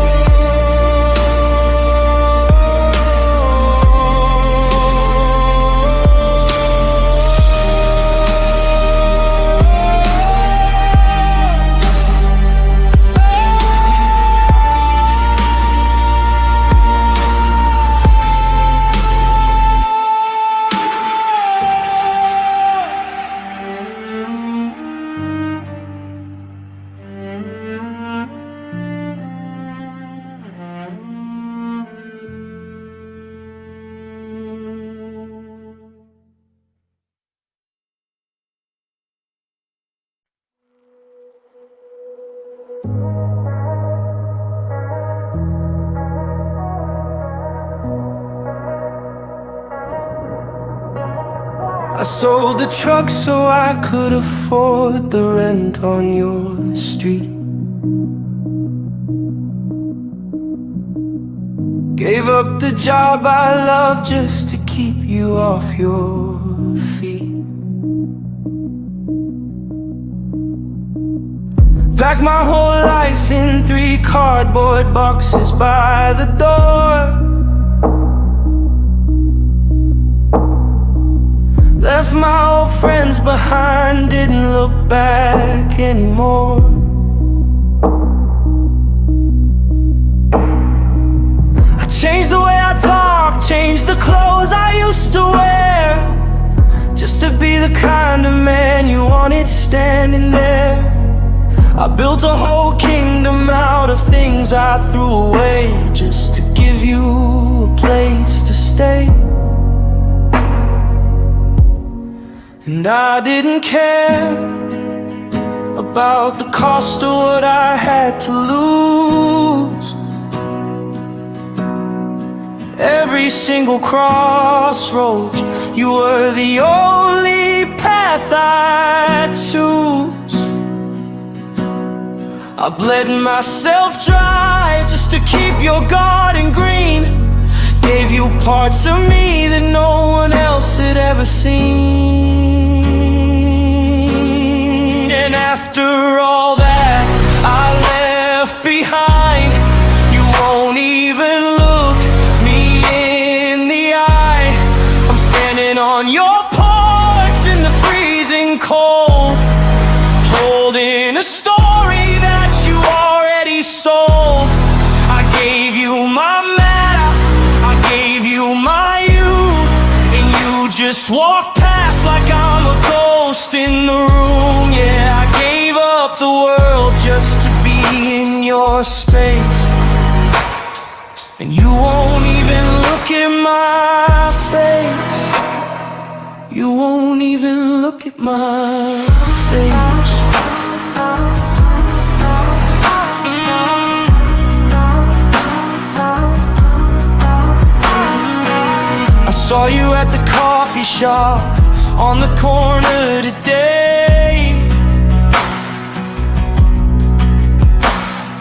I sold the truck so I could afford the rent on your street. Gave up the job I love just to keep you off your feet. Packed my whole life in 3 cardboard boxes by the door. Left my old friends behind, didn't look back anymore. I changed the way I talk, changed the clothes I used to wear, just to be the kind of man you wanted standing there. I built a whole kingdom out of things I threw away, just to give you a place to stay. And I didn't care about the cost of what I had to lose. Every single crossroad, you were the only path I choose. I bled myself dry just to keep your garden green. Gave you parts of me that no one else had ever seen. And after all that I left behind, you won't even look me in the eye. I'm standing on your porch in the freezing cold, holding a story that you already sold. I gave you my matter, I gave you my youth, and you just walked past like I'm a ghost in the room. Yeah, I gave up the world just to be in your space, and you won't even look at my face. You won't even look at my face. I saw you at the coffee shop on the corner today,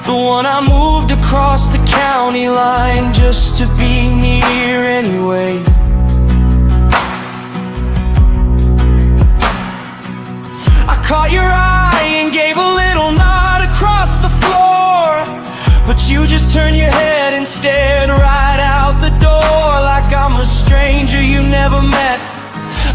the one I moved across the county line just to be near anyway. I caught your eye and gave a little nod across the floor, but you just turned your head and stared right out the door like I'm a stranger you never met,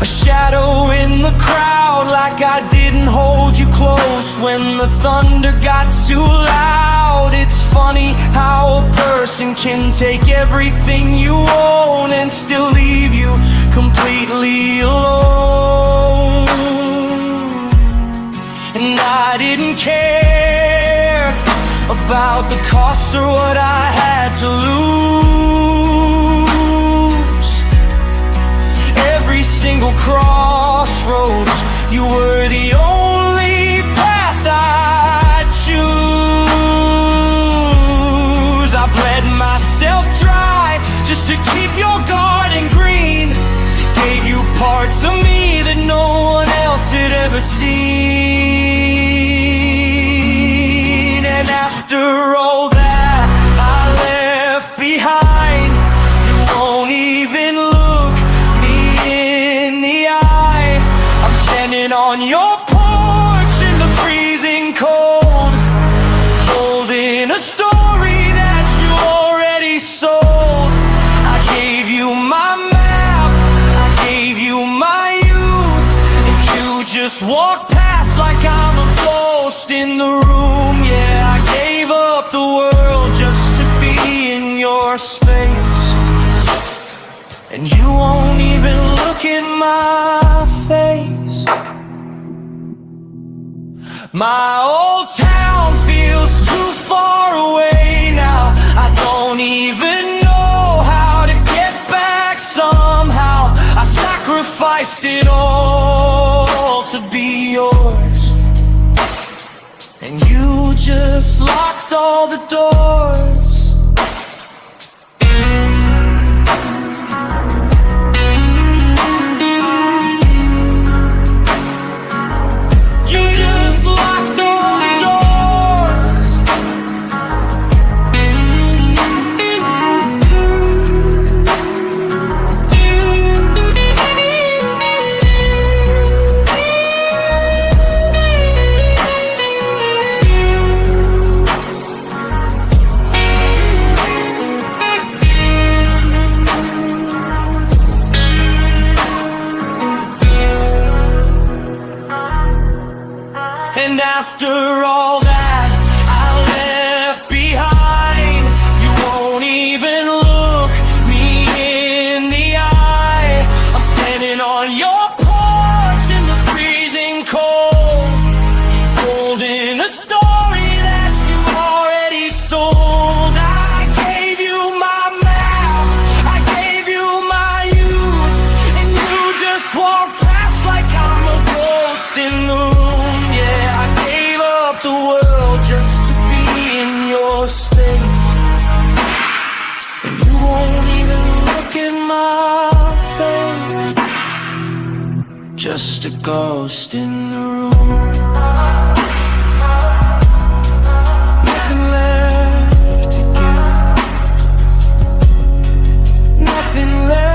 a shadow in the crowd, like I didn't hold you close when the thunder got too loud. It's funny how a person can take everything you own and still leave you completely alone. the cost or what I had to lose. Every single crossroads, you were the only path I'd choose. I bled myself dry just to keep your garden green. Gave you parts of me that no one else had ever seen. And after all that I left behind, you won't even look me in the eye. I'm standing on your porch in the freezing cold, holding a story that you already sold. I gave you my map, I gave you my youth, and you just walked past like I'm a ghost in the room. Yeah, I gave up the world just to be in your space, and you won't even look in my face. My old town feels too far away now. I don't even know how to get back somehow. I sacrificed it all to be yours, and you just locked all the doors. You just locked all the doors. And after all that I left behind, you won't even look me in the eye. I'm standing on your porch in the freezing cold, holding a story that you already sold. I gave you my map, I gave you my youth, and you just walked past like I'm a ghost in the room. Yeah, I gave up the world just to be in your space, and you won't even look in my face. Just a ghost in the room. Nothing left to give, nothing left.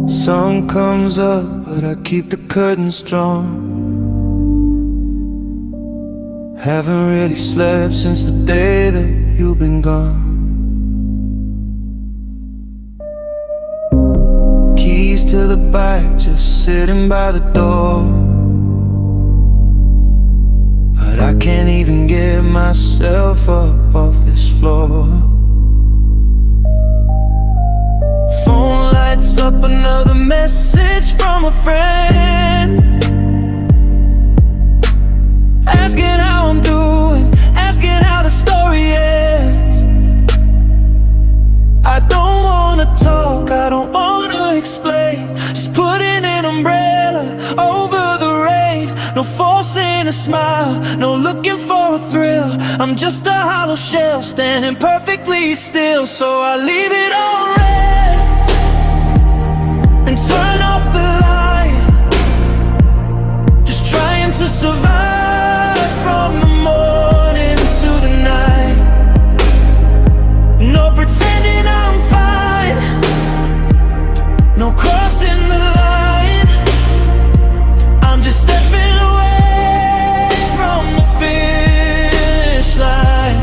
Sun comes up, but I keep the curtains drawn. Haven't really slept since the day that you've been gone. Keys to the bike, just sitting by the door, but I can't even get myself up off this floor. Phone lights up, another message from a friend, asking how I'm doing, asking how the story ends. I don't wanna talk, I don't wanna explain, just putting an umbrella over the rain. No forcing a smile, no looking for a thrill. I'm just a hollow shell, standing perfectly still. So I leave it all red and turn off the light, just trying to survive from the morning to the night. No pretending I'm fine, no crossing the line. I'm just stepping away from the finish line.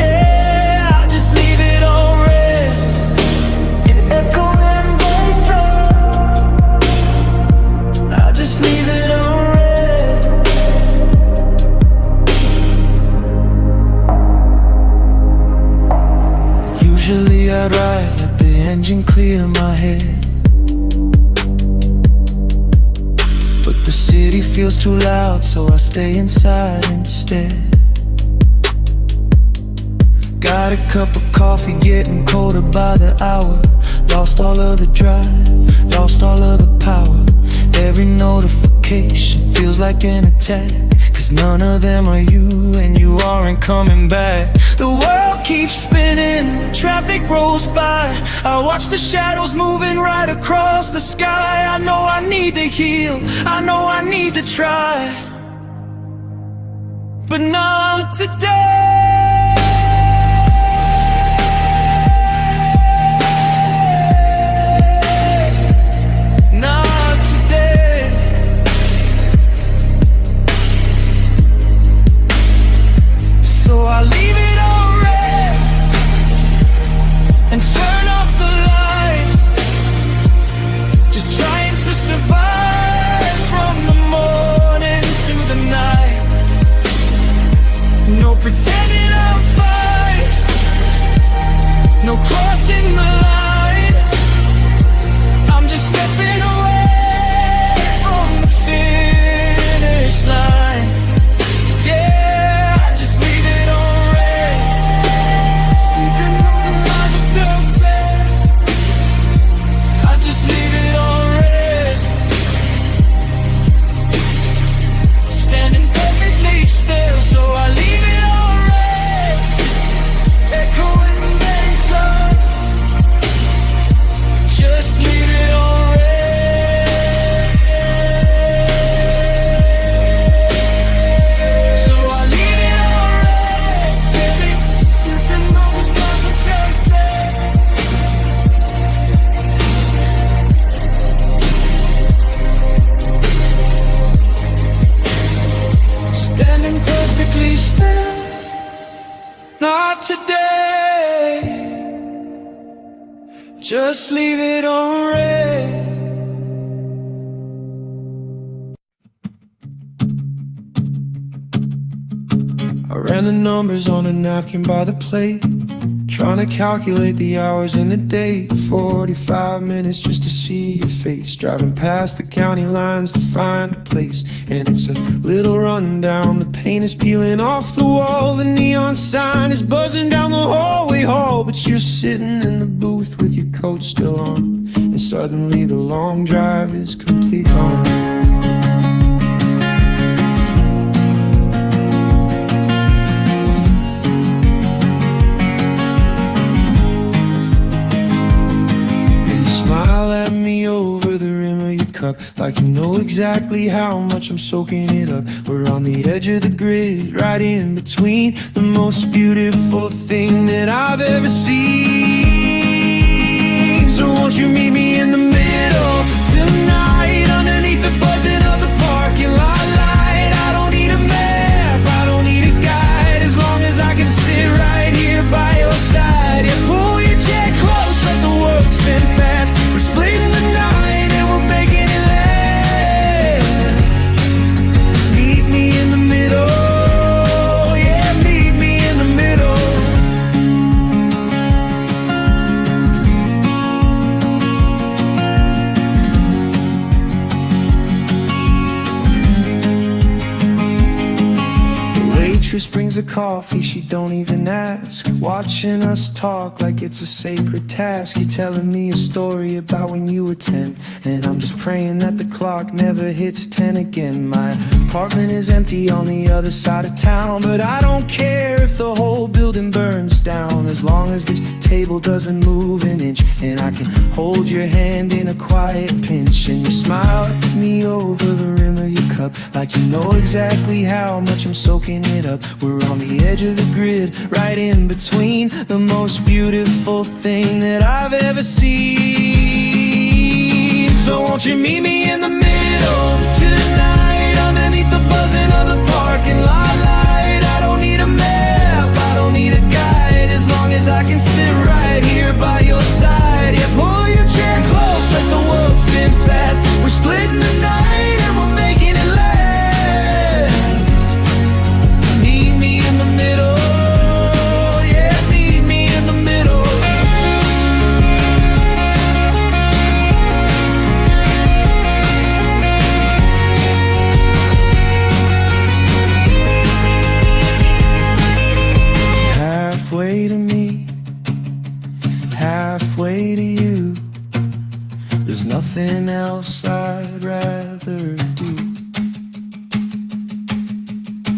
Yeah, I just leave it all red engine clear my head, but the city feels too loud, so I stay inside instead. Got a cup of coffee getting colder by the hour. Lost all of the drive, lost all of the power. Every notification feels like an attack, 'cause none of them are you, and you aren't coming back. The world keeps spinning, traffic rolls by. I watch the shadows moving right across the sky. I know I need to heal, I know I need to try, but not today. So I leave it all red and turn off the light, just trying to survive from the morning to the night. No pretending I'm fine, no crossing the line. I'm just stepping away from the finish line. Just leave it on red. I ran the numbers on a napkin by the plate, trying to calculate the hours in the day. 45 minutes just to see your face, driving past the county lines to find a place. And it's a little rundown, the paint is peeling off the wall, the neon sign is buzzing down the hallway hall. But you're sitting in the booth with your coat still on, and suddenly the long drive is complete gone. Over the rim of your cup, like you know exactly how much I'm soaking it up. We're on the edge of the grid, right in between, the most beautiful thing that I've ever seen. So won't you meet me in the middle tonight, underneath the buzzing of the parking lot light? I don't need a map, I don't need a guide, as long as I can sit right here by your side. Yeah, pull your chair close, let the world spin fast. We're splitting the night and we're making it last. Meet me in the middle, yeah, meet me in the middle. The waitress brings a coffee, she don't even ask, watching us talk like it's a sacred task. You're telling me a story about when you were 10, and I'm just praying that the clock never hits 10 again. My apartment is empty on the other side of town, but I don't care if the whole building burns down, as long as this table doesn't move an inch, and I can hold your hand in a quiet pinch. And you smile at me over the rim of your cup, like you know exactly how much I'm soaking it up. We're on the edge of the grid, right in between, the most beautiful thing that I've ever seen. So won't you meet me in the middle tonight, underneath the buzzing of the parking lot light? I don't need a map, I don't need a guide, as long as I can sit right here by your side. Yeah, pull your chair close, let the world spin fast. We're splitting the night and we're making it last. Meet me in the middle, yeah, meet me in the middle. say to you, there's nothing else I'd rather do.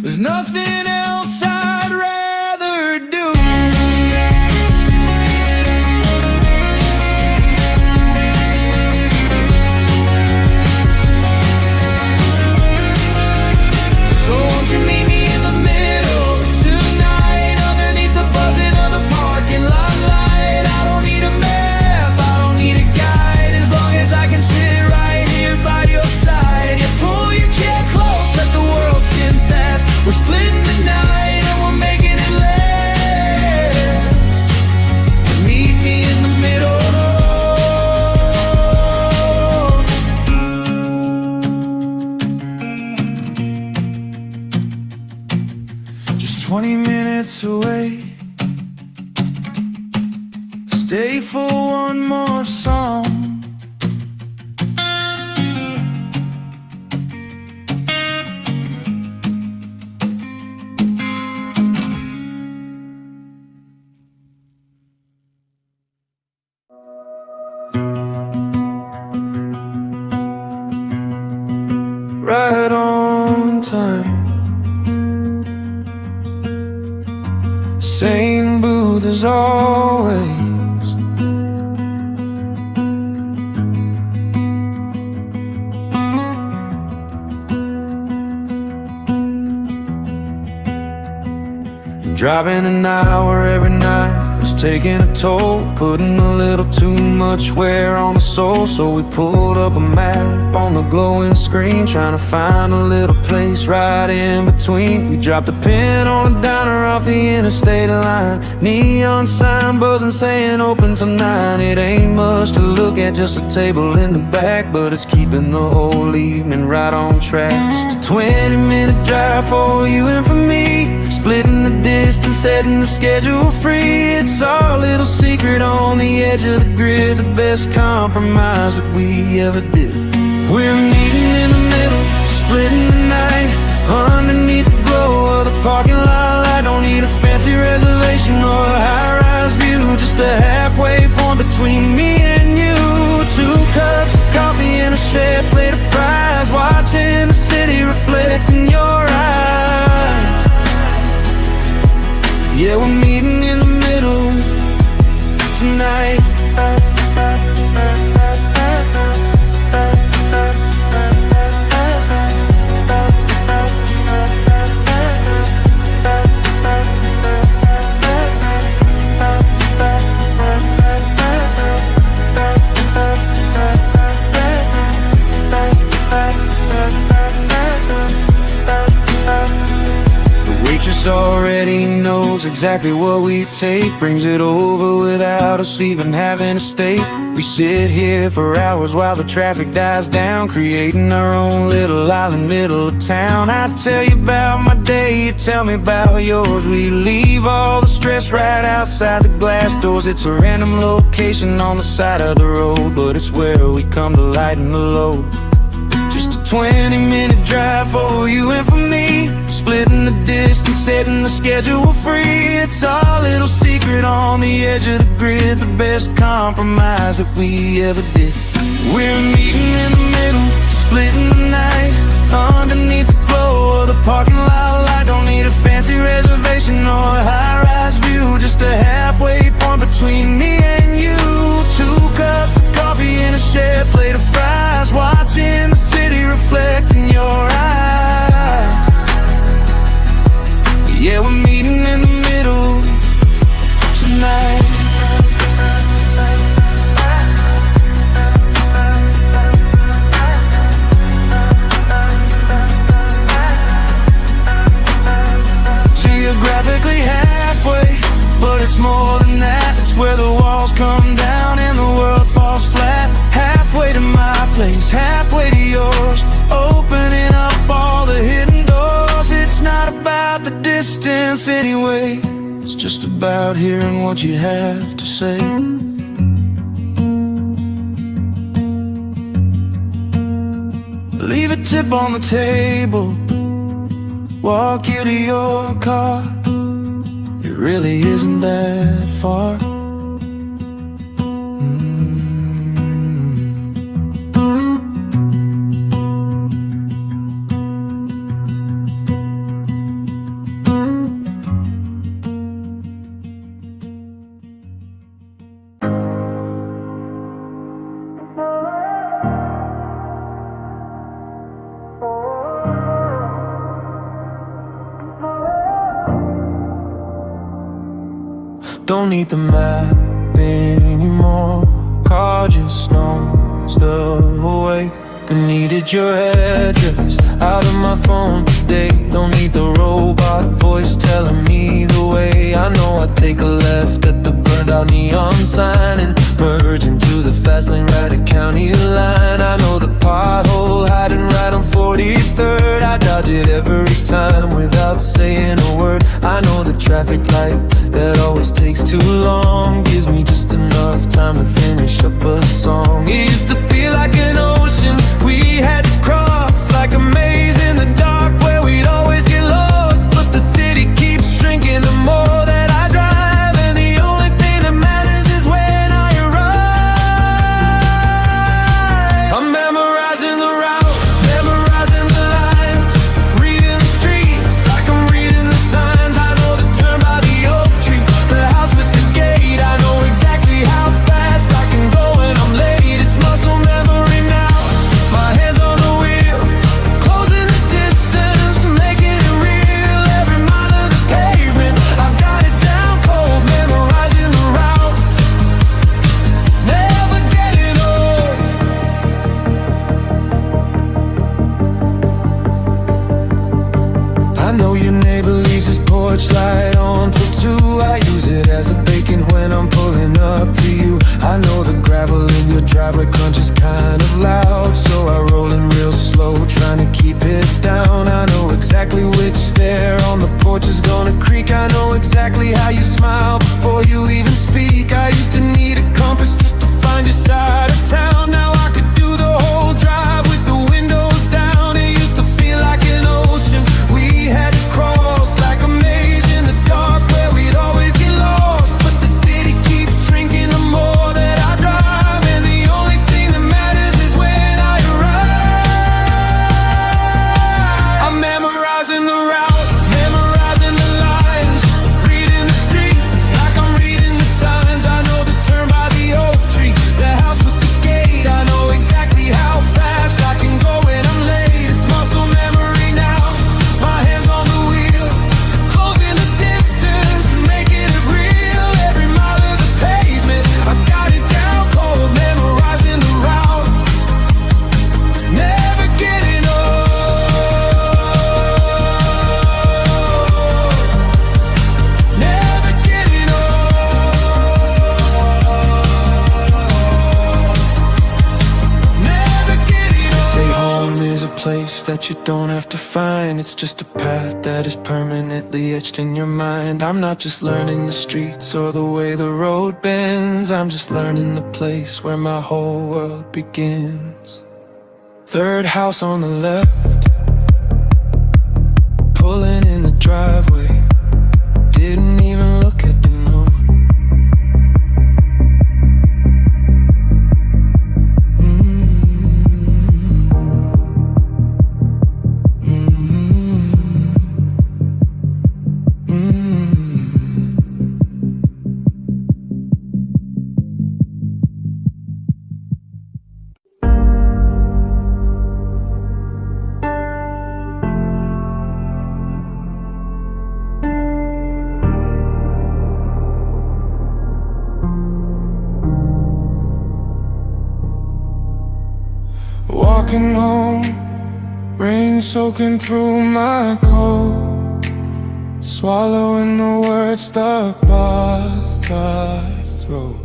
There's nothing else I'd rather do. So won't you meet me in the middle tonight, underneath the buzzing of the parking lot light? I don't need a map, I don't need a guide, as long as I can sit right here by your side. You pull your chair close, let the world spin fast. We're splitting the night and we're making it last. Meet me in the middle. Just 20 minutes away. Stay for one more song. Right on time. Same booth as always. Driving an hour every night was taking a toll, putting a little too much wear on the soul. So we pulled up a map on the glowing screen, trying to find a little place right in between. We dropped a pin on a diner off the interstate line, neon sign buzzing saying open till 9. It ain't much to look at, just a table in the back, but it's keeping the whole evening right on track. Just a 20-minute drive for you and for me, splitting the distance, setting the schedule free. It's our little secret on the edge of the grid, the best compromise that we ever did. We're meeting in the middle, splitting the night, underneath the glow of the parking lot light. Don't need a fancy reservation or a high-rise view, just a halfway point between me and you. 2 cups of coffee and a shared plate of fries, watching the city reflect in your eyes. Yeah, we're meeting in the middle tonight. Already knows exactly what we take, brings it over without us even having to stay. We sit here for hours while the traffic dies down, creating our own little island middle of town. I tell you about my day, you tell me about yours. We leave all the stress right outside the glass doors. It's a random location on the side of the road, but it's where we come to lighten the load. Just a 20-minute drive for you and for me, splitting the distance, setting the schedule free. It's our little secret on the edge of the grid, the best compromise that we ever did. We're meeting in the middle, splitting the night, underneath the glow of the parking lot light. Don't need a fancy reservation or a high-rise view, just a halfway point between me and you. 2 cups of coffee and a shared plate of fries, watching the city reflect in your eyes. Yeah, we're meeting in the middle tonight. Geographically halfway, but it's more than that. It's where the walls come down and the world falls flat. Halfway to my place, halfway to yours, opening up all the hidden doors. It's not about the distance anyway, it's just about hearing what you have to say. Leave a tip on the table, walk you to your car. It really isn't that far. don't need the map anymore. Car just knows the way. I needed your address out of my phone today. Don't need the robot voice telling me the way. I know I take a left at the burned out neon sign and merge into the fast lane right at county line. I know the pothole hiding right on 43rd. I dodge it every time without saying a word. I know the traffic light that always takes too long gives me just enough time to finish up a song. It used to feel like an ocean we had to cross, like a maze in the dark where we'd always get lost. But the city keeps shrinking the more that I drive, and the only thing that matters is when I arrive. I'm memorizing the route, memorizing the lines, reading the streets like I'm reading the signs. I know the turn by the oak tree, the house with the gate. I know exactly how fast I can go when I'm late. It's muscle memory now. My hands on the wheel, closing the distance, making it real. Every mile of the pavement, I've got it down cold, memorizing the route, never getting old. I know your neighbor leaves his porch light on till 2. I use it as a beacon when I'm pulling up to you. I know the gravel in your driveway crunches kind of loud, so I roll in real slow, trying to keep it down. I know exactly which stair on the porch is gonna creak. I know exactly how you smile before you even speak. I used to need a compass just to find your side of town. Now I could do the whole drive with the windows down. It used to feel like an ocean we had to cross, like a maze in the dark where we'd always get lost. But the city keeps shrinking the more that I drive, and the only thing that matters is when I arrive. I'm memorizing the route, memorizing the lines, reading the streets like I'm reading the signs. I know the turn by the oak tree, the house with the gate. I know exactly how fast I can go when I'm late. It's muscle memory now. My hands on the wheel, closing the distance, making it real. Every mile of the pavement, I've got it down cold, memorizing the route, never getting old, never getting old, never getting old. Say home is a place that you don't have to find. It's just a path that is permanently etched in your mind. I'm not just learning the streets or the way the road bends. I'm just learning the place where my whole world begins. Third house on the left, pulling in the driveway. Didn't even look at the note. Walking home, rain soaking through my coat, swallowing the words stuck by the throat.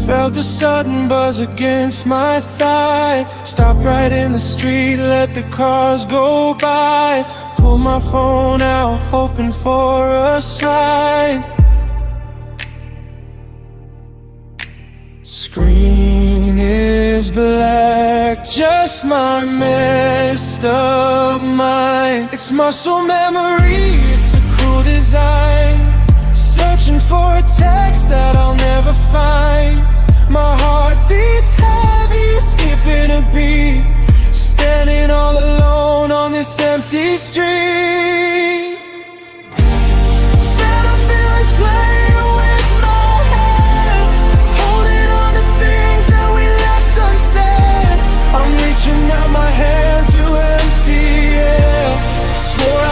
Felt a sudden buzz against my thigh. Stopped right in the street, let the cars go by. Pulled my phone out, hoping for a sign. Screen is black, just my messed up mind. It's muscle memory, it's a cruel design. Searching for a text that I'll never find. My heart beats heavy, skipping a beat, standing all alone on this empty street. Phantom feelings playing with my head, holding on to things that we left unsaid. I'm reaching out my hand to empty air. Swore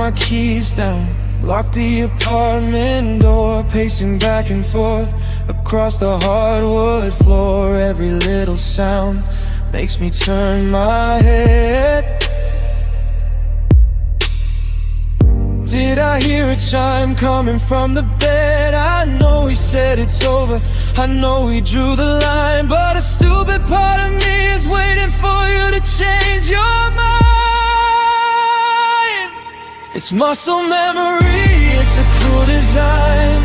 my keys down, lock the apartment door, pacing back and forth across the hardwood floor. Every little sound makes me turn my head. Did I hear a chime coming from the bed? I know he said it's over, I know he drew the line, but a stupid part of me is waiting for you to change your mind. It's muscle memory, it's a cool design,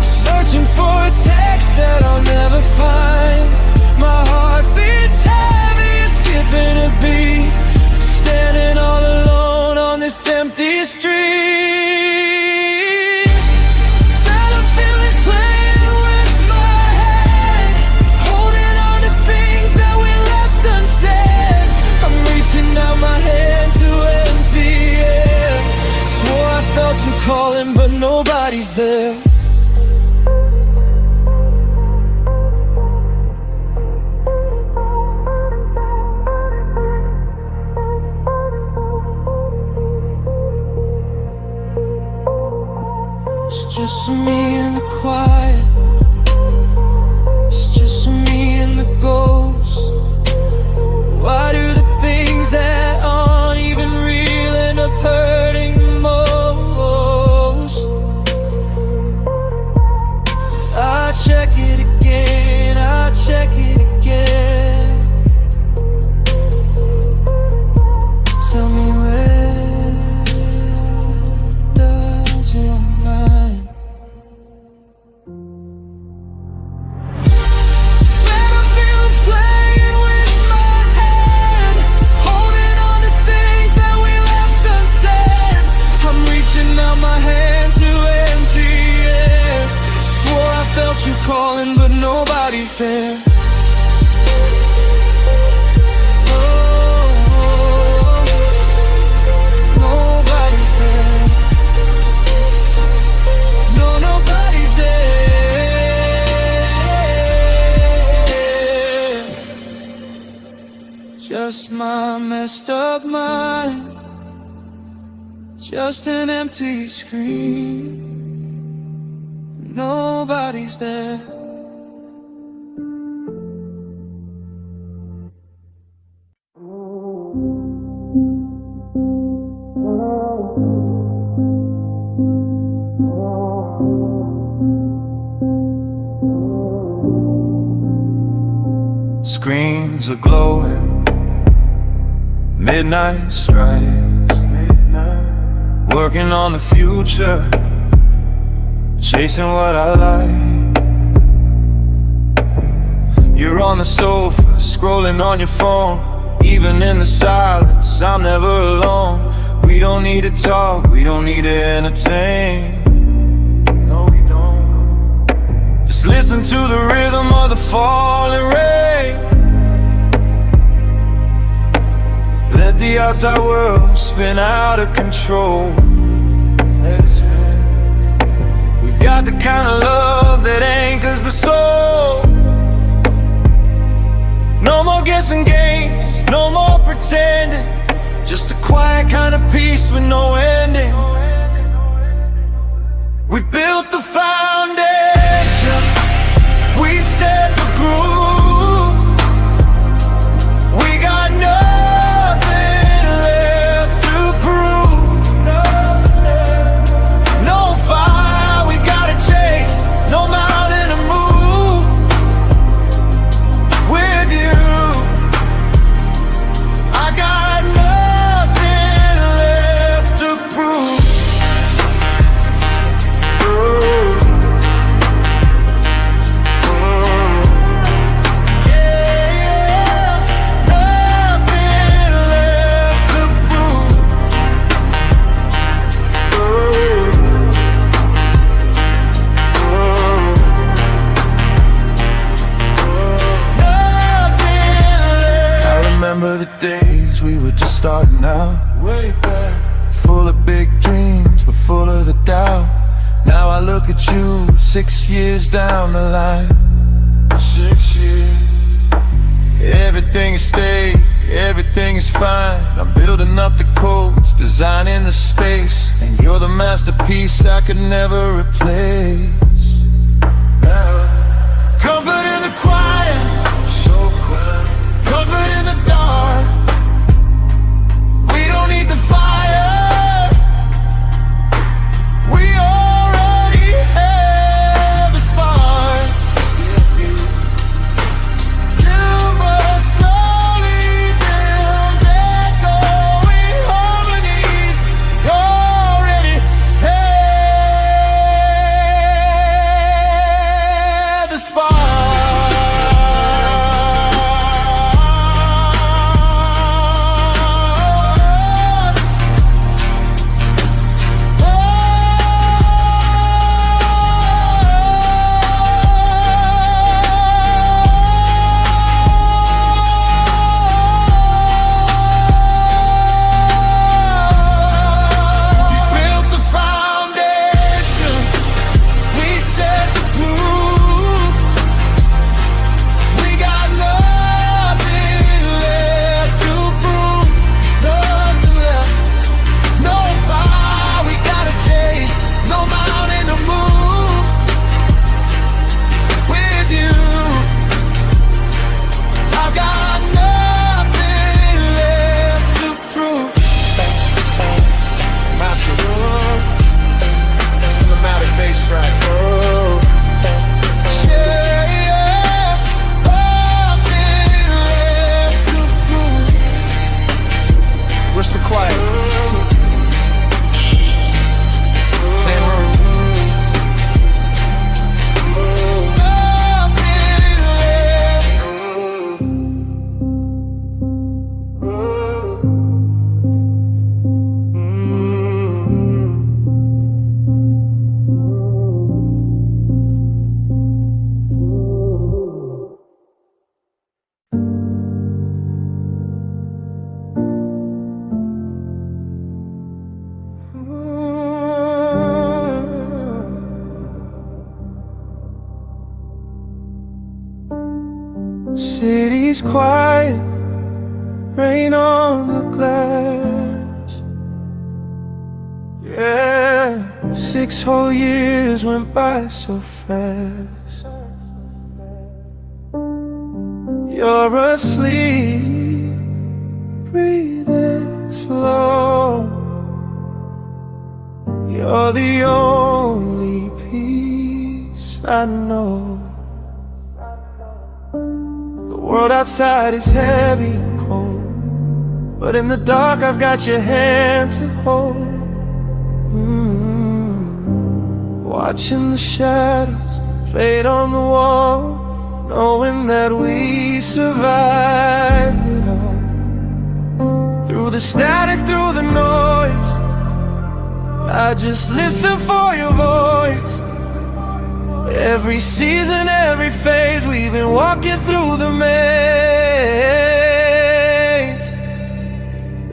searching for a text that I'll never find. My heart beats heavy, skipping a beat, standing all alone on this empty street. Phantom feelings playing with my head, holding on to things that we left unsaid. I'm reaching out my hand to empty air. Swore I felt you calling, but nobody's there. It's just me and the quiet, it's just me and the ghost. Why do the things that aren't even real end up hurting the most? I check it again, I check it again. Tell me where does your mind? Phantom feelings playing with my head, holding on to things that we left unsaid. I'm reaching out my hand to empty air. Swore I felt you calling, but nobody's there. Nobody's there. No, nobody's there. Just my messed up mind, just an empty screen. Nobody's there. Screens are glowing, midnight strikes, working on the future, chasing what I like. You're on the sofa, scrolling on your phone. Even in the silence, I'm never alone. We don't need to talk, we don't need to entertain. No, we don't. Just listen to the rhythm of the falling rain. Let the outside world spin out of control. Let it spin. We've got the kind of love that anchors the soul. No more guessing games, no more pretending. Just a quiet kind of peace with no ending. We built the foundation, we set the groove. We got nothing left to prove. No fire we gotta chase, no mountain to move. With you, I got nothing left to prove. Remember the days we were just starting out, way back, full of big dreams but full of the doubt. Now I look at you 6 years down the line. 6 years. Everything is stayed, everything is fine. I'm building up the codes to designing the space, and you're the masterpiece I could never replace. Comfort in the quiet, so quiet. Comfort in the dark. We don't need the fire, we already have the spark. Humor slowly builds echoing harmonies. You already have the spark. City's quiet, rain on the glass. Yeah, 6 whole years went by so fast. You're asleep, breathing slow. You're the only peace I know. The world outside is heavy and cold, but in the dark I've got your hand to hold. Watching the shadows fade on the wall, knowing that we survived it all. Through the static, through the noise, I just listen for your voice. Every season, every phase, we've been walking through the maze.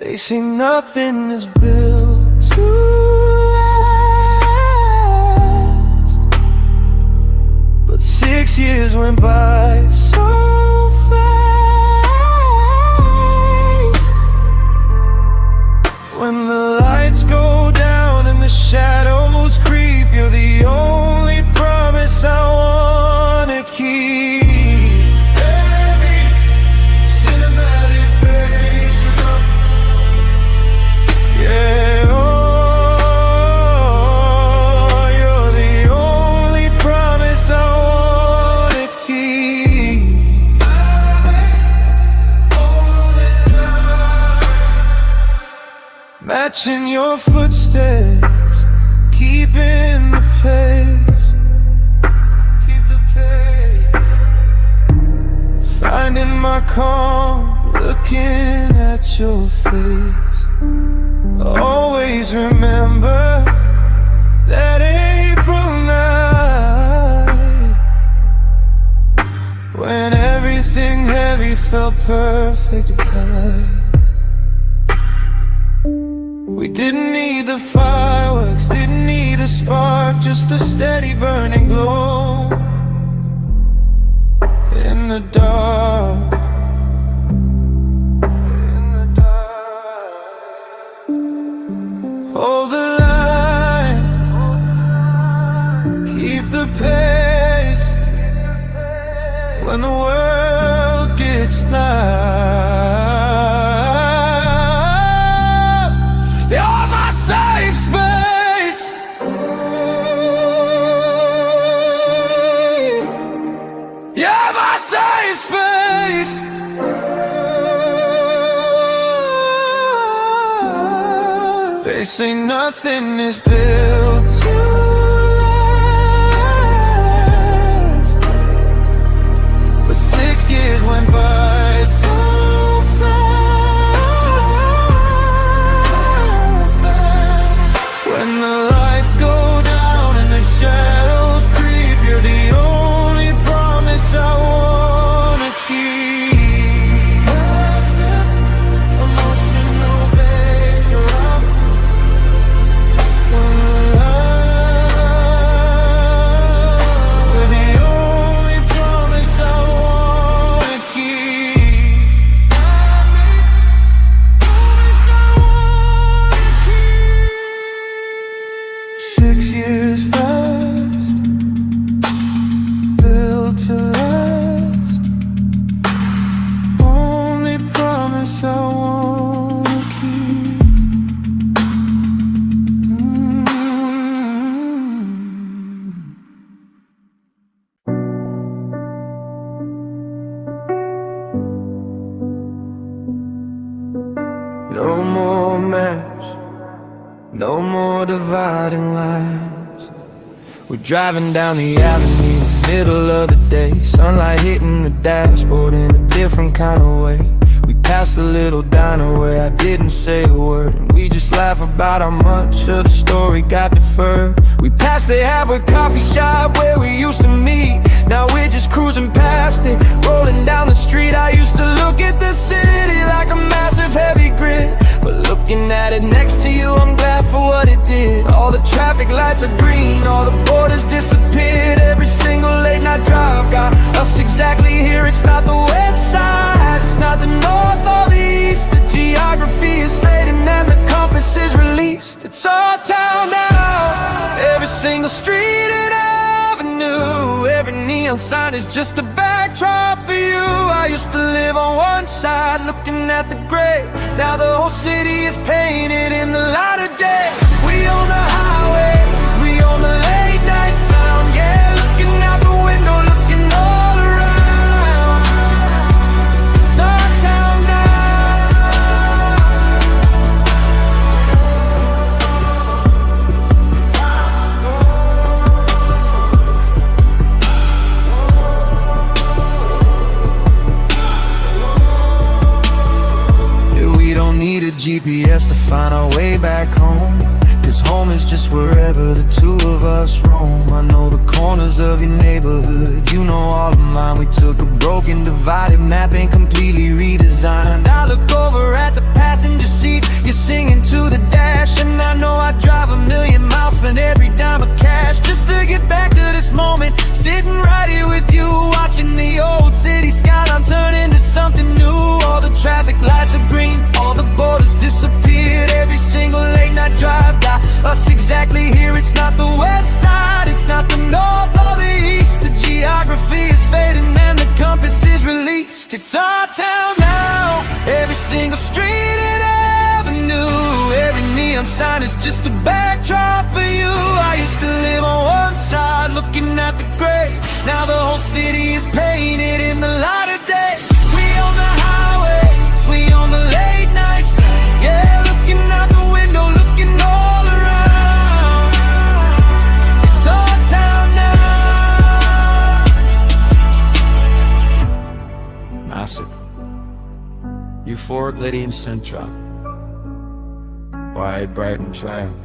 They say nothing is built to last, but 6 years went by so fast. When the lights go down and the shadows creep, you're the only promise I wanna keep. Heavy cinematic bass drum. Yeah, oh, you're the only promise I wanna keep. All the time, matching your footsteps, keeping the pace. Finding my calm, looking at your face. Always remember that April night, when everything heavy felt perfect right. We didn't need the fireworks, didn't need a spark, just a steady burning glow in the dark. In the dark. when the world gets loud. You're my safe space. You're my safe space. They say nothing is built to last, but 6 years went by so fast. When the lights go down and the shadows creep, you're the only promise I wanna keep. Emotional backdrop. We're the only promise I wanna keep. Promise I wanna keep. 6 years fast, built to last. Only promise I wanna keep. No more maps, no more dividing lines. We're driving down the avenue, middle of the day, sunlight hitting the dashboard in a different kind of way. We passed a little diner where I didn't say a word, and we just laugh about how much of the story got deferred. We passed the halfway coffee shop where we used to meet. Now we're just cruising past it, rolling down the street. I used to look at the city like a massive heavy grid, but looking at it next to you, I'm glad for what it did. All the traffic lights are green, all the borders disappeared. Every single late night drive got us exactly here. It's not the west side, it's not the north or the east. The geography is fading and the compass is released. It's our town now, every single street and avenue. Every neon sign is just a backdrop for you. I used to live on one side looking at the gray. Now the whole city is painted in the light of day. We own the highways, we own the late night sound. Yeah, looking out the window, looking all around. It's our town need a GPS to find our way back home, 'cause home is just wherever the two of us roam. I know the corners of your neighborhood, you know all of mine. We took a broken, divided map and completely redesigned. I look over at the passenger seat, you're singing to the dash, and I know I drive a million miles, spend every dime of cash just to get back to this moment. Sitting right here with you, watching the old city skyline turn into something new. All the traffic lights are green, all the borders disappeared. Every single late night drive got us exactly here. It's not the west side, it's not the north or the east. The geography is fading and the compass is released. It's our town now, every single street and avenue. Every neon sign is just a backdrop for you. I used to live on one side looking at the gray. Now the whole city is painted in the light of day. We own the highways, we own the late nights. Yeah, looking out the window, looking all around. It's our town now. Massive, euphoric, Lady and Central, wide, bright and triumph.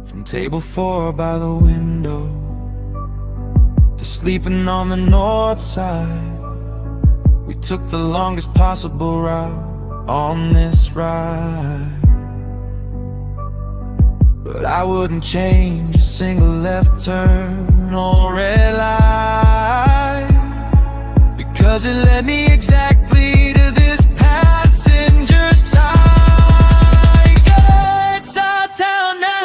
From table 4 by the window to sleeping on the north side, we took the longest possible route on this ride. But I wouldn't change a single left turn or red light, because it led me exactly to this passenger side. Yeah, it's our town now.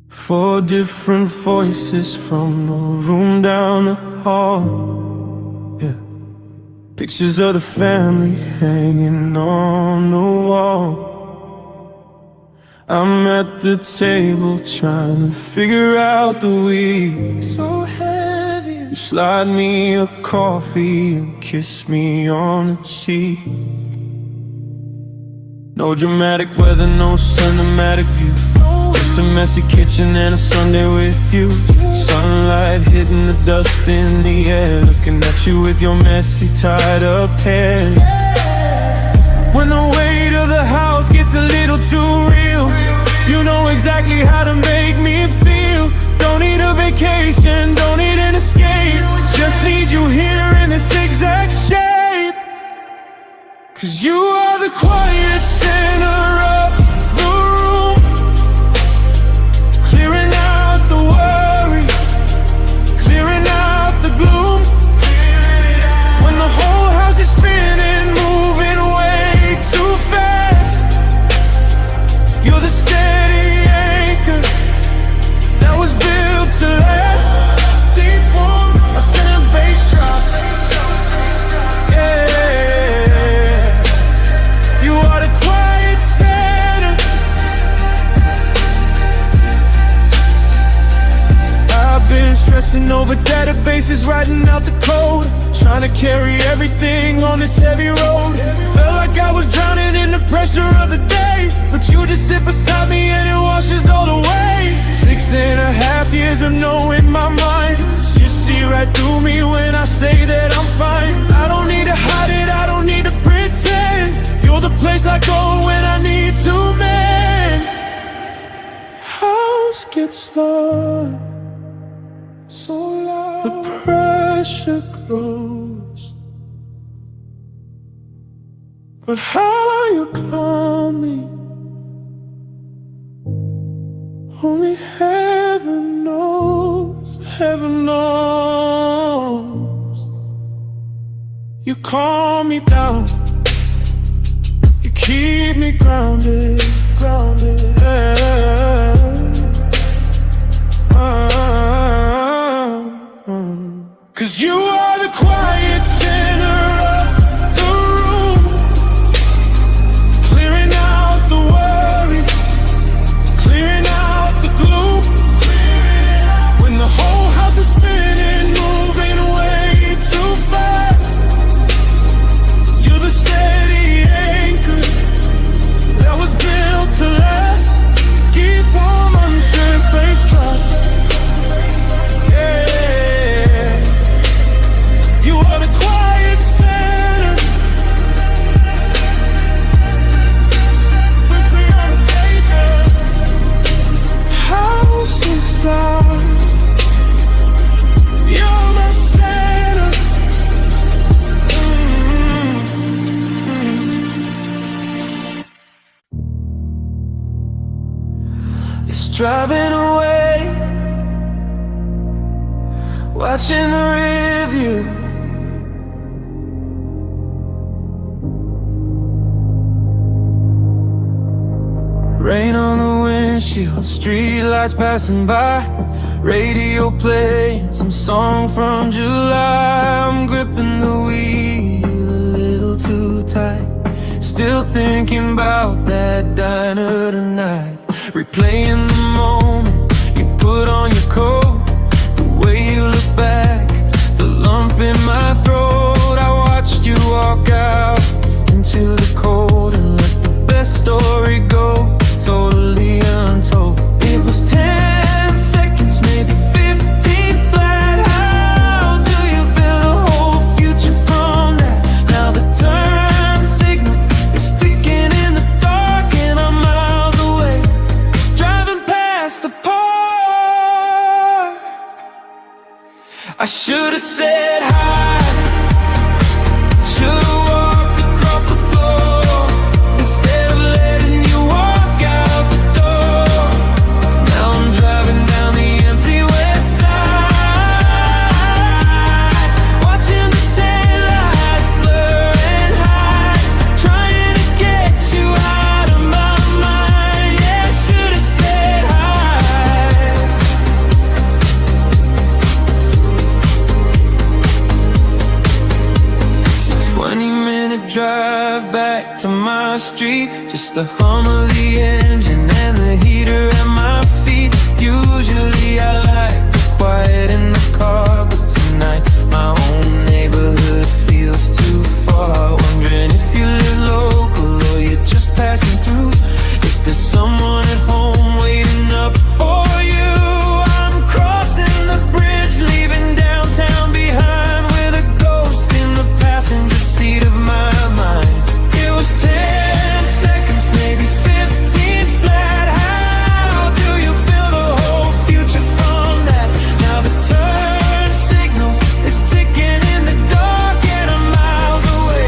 Four different voices from the room down the hall. Yeah. Pictures of the family hanging on the wall. I'm at the table trying to figure out the week. So heavy. You slide me a coffee and kiss me on the cheek. No dramatic weather, no cinematic view. Just a messy kitchen and a Sunday with you. Sunlight hitting the dust in the air, looking at you with your messy tied up hair. When the weight of the house gets a little too real, you know exactly how to make me feel. Don't need a vacation, don't need an escape, just need you here in this exact shape. Cause you are the quiet center of the room, clearing out the worry, clearing out the gloom. When the whole house is spinning, moving way too fast, you're the steady anchor that was built to last. Deep warm, a center bass drop. Yeah, you are the quiet center. I've been stressing over databases, writing out the code, trying to carry everything on this heavy road. Felt like I was drowning in the pressure of the day, but you just sit beside me and it washes all away. 6.5 years of knowing my mind, you see right through me when I say that I'm fine. I don't need to hide it, I don't need to pretend. You're the place I go when I need to mend. House gets loud, so loud, the pressure grows. But how you calm me, only heaven knows, heaven knows. You calm me down, you keep me grounded, grounded. Cause you are the quiet center of the room, clearing out the worry, clearing out the gloom. When the whole house is spinning, moving way too fast, you're the steady anchor that was built to last. Keep warm on the champagne drop. Yeah, you are the quiet center. With me on the paper, house is loud, you're my center. It's driving away, watching the review. Rain on the windshield, street lights passing by, radio playing some song from July. I'm gripping the wheel a little too tight, still thinking about that diner tonight. Replaying the moment you put on your coat, the way you look back, the lump in my throat. I watched you walk out into the cold and let the best story go, totally untold. It was 10 seconds, maybe 15 flat. How do you build a whole future from that? Now the turn signal is ticking in the dark and I'm miles away, driving past the park. I should've said hi, should've walked back to my street. Just the hum of the engine and the heater at my feet. Usually I like the quiet in the car, but tonight my own neighborhood feels too far. Wondering if you live local or you're just passing through. If there's someone at home waiting up for you. I'm crossing the bridge, leaving downtown behind, with a ghost in the passenger seat of my mind. It was 10 seconds, maybe 15 flat. How do you build a whole future from that? Now the turn signal is ticking in the dark and I'm miles away,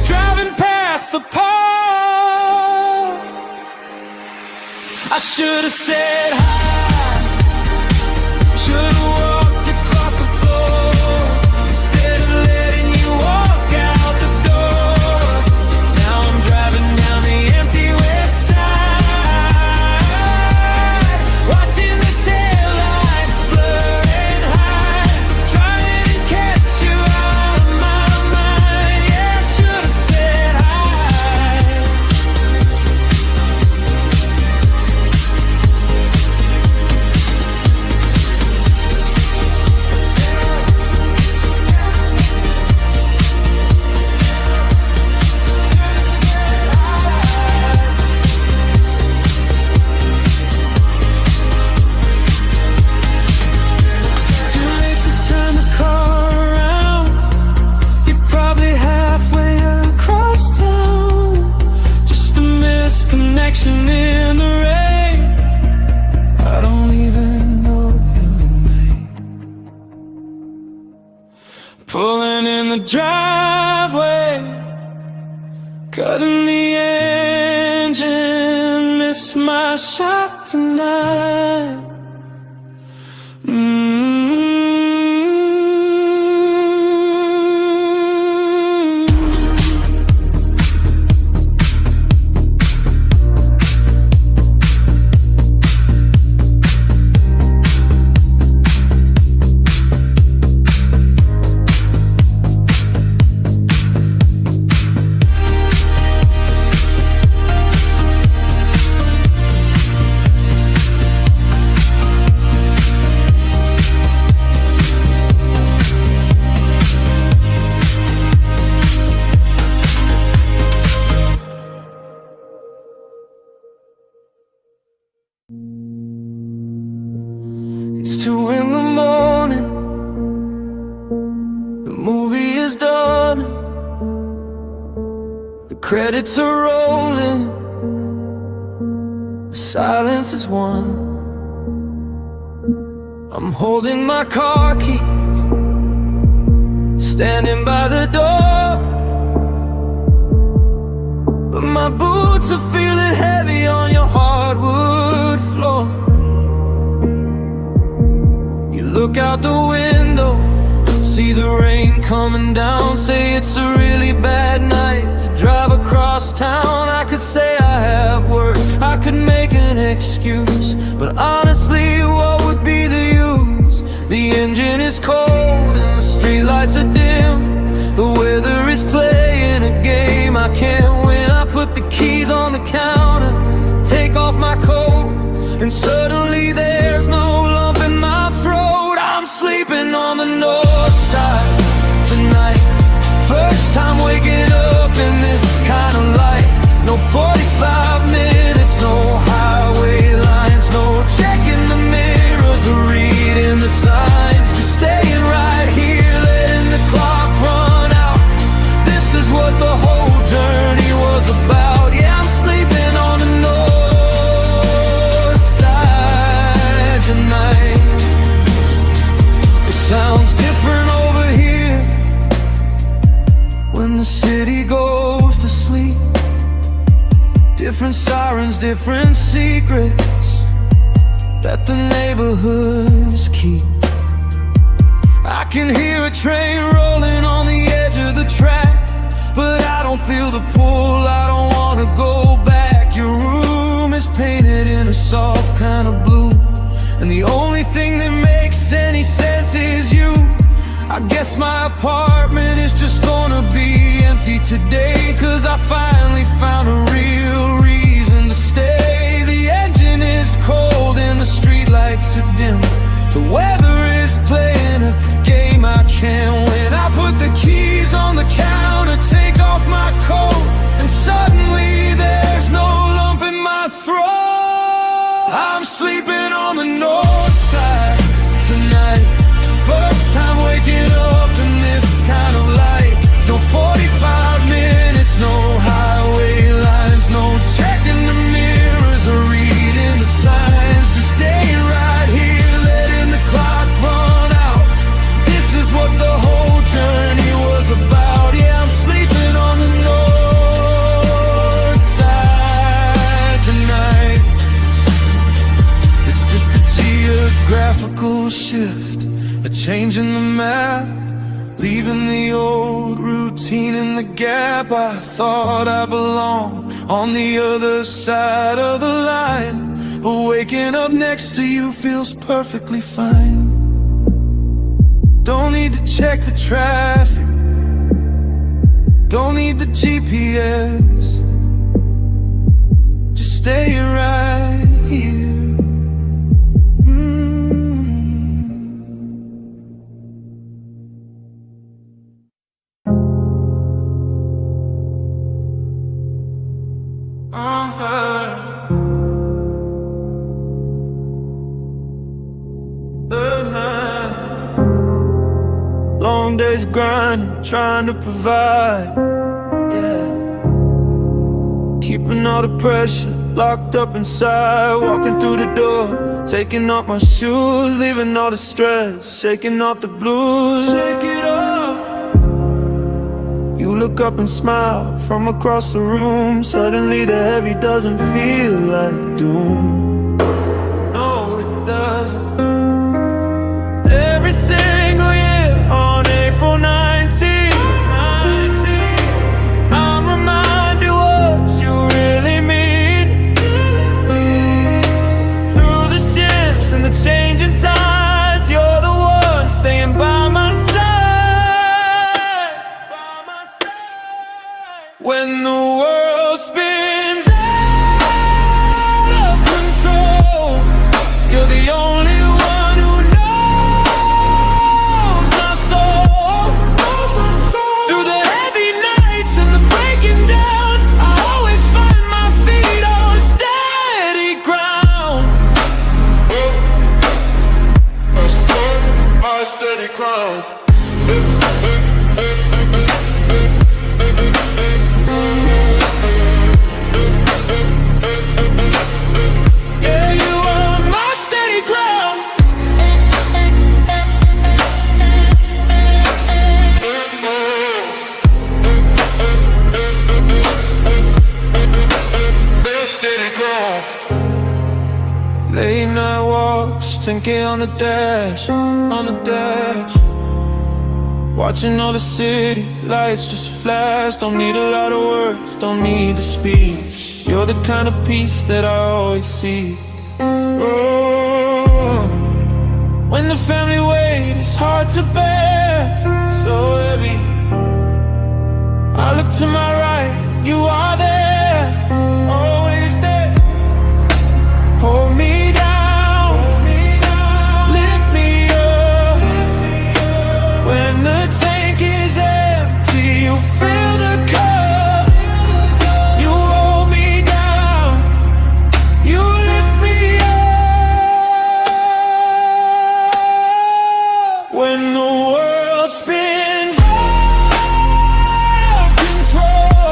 driving past the park. I should have said hi, should have walked across the floor instead of letting you walk out the door. Now I'm driving down the empty west side, watching the taillights blur and hide, trying to catch you out of my mind. Yeah, I should have said hi. Too late to turn the car around. You're probably halfway across town. Just a misconnection in the rain. I don't even know your name. Pulling in the driveway, cutting the engine. Miss my shot tonight. Mm-hmm. It's 2 in the morning, the movie is done, the credits are rolling, the silence is won. I'm holding my car keys, standing by the door, but my boots are feeling heavy on your hardwood floor. Look out the window, see the rain coming down. Say it's a really bad night to drive across town. I could say I have work, I could make an excuse, but honestly, what would be the use? The engine is cold and the streetlights are dim. The weather is playing a game I can't win. I put the keys on the counter, take off my coat, and suddenly there's no lump in my throat. I'm sleeping on the north side tonight. First time waking up in this kind of light. No 45 minutes, no highway lines, no checking the mirrors or reading the signs. Just staying right here, letting the clock run out. This is what the whole journey was about. Yeah, I'm sleeping on the north side tonight. Sounds different over here when the city goes to sleep. Different sirens, different secrets that the neighborhoods keep. I can hear a train rolling on the edge of the track, but I don't feel the pull, I don't wanna go back. Your room is painted in a soft kind of blue, and the only thing that makes any sense is you. I guess my apartment is just gonna be empty today, 'cause I finally found a real reason to stay. The engine is cold and the streetlights are dim. The weather is playing a game I can't win. I put the keys on the counter, take off my coat, and suddenly there's no lump in my throat. I'm sleeping on the north side tonight. First time waking up in this kind of light. No 45 minutes, no highway lines, no checking the mirrors or reading the signs. Just staying right here, letting the clock run out. This is what the whole journey was about. Yeah, I'm sleeping on the north side tonight. It's just a geographical shift, a change in the map, leaving the old routine in the gap. I thought I belonged on the other side of the line, but waking up next to you feels perfectly fine. Don't need to check the traffic, don't need the GPS, just stay right here. Long days grinding, trying to provide, yeah. Keeping all the pressure locked up inside. Walking through the door, taking off my shoes, leaving all the stress, shaking off the blues. Shake it off. You look up and smile from across the room. Suddenly the heavy doesn't feel like doom. No, it doesn't. Every single year on April 19th, I'm reminded what you really mean. Through the ships and the changing tides, you're the one staying by my side. When the world spins out of control, you're the only one who knows my soul. Through the heavy nights and the breaking down, I always find my feet on steady ground. My steady ground. Yeah, you are my steady ground. Steady ground. Late night walks, 10K on the dash, on the dash. Watching all the city lights just flash. Don't need a lot of words, don't need to speak. You're the kind of peace that I always see. Oh, when the family weight is hard to bear, so heavy, I look to my right, you are there, always there. Hold me down, lift me up. When the tank is empty, you fill the cup. You hold me down, you lift me up. When the world spins out of control,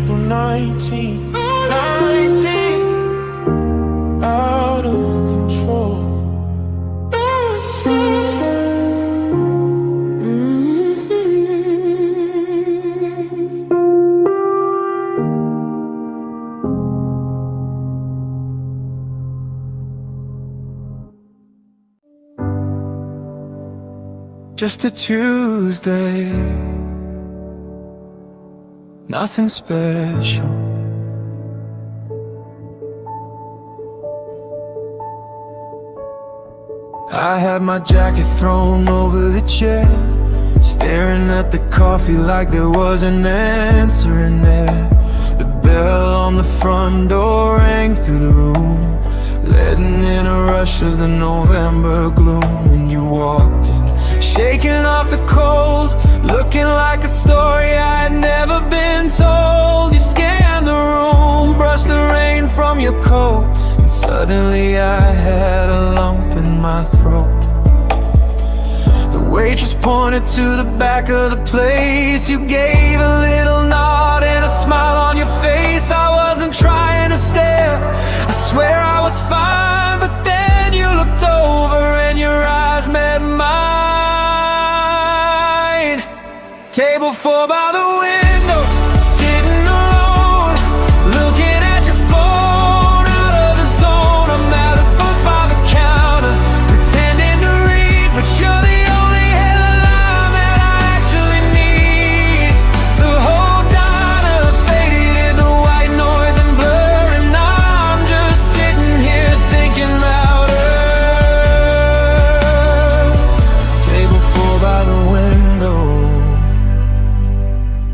April 19, 19, out of control. Just a Tuesday, nothing special. I had my jacket thrown over the chair, staring at the coffee like there was an answer in there. The bell on the front door rang through the room, letting in a rush of the November gloom. When you walked in, shaking off the cold, looking like a story I had never been told. You scanned the room, brushed the rain from your coat, and suddenly I had a lump in my throat. The waitress pointed to the back of the place. You gave a little nod and a smile on your face. I wasn't trying to stare, I swear I was fine, but then you looked over and your eyes met mine. Table 4 by the window, sitting alone, looking at your phone, out of the zone. I'm at a book by the counter, pretending to read, but you're the only headline that I actually need. The whole diner faded into white noise and blur, and I'm just sitting here thinking about her. Table 4 by the window,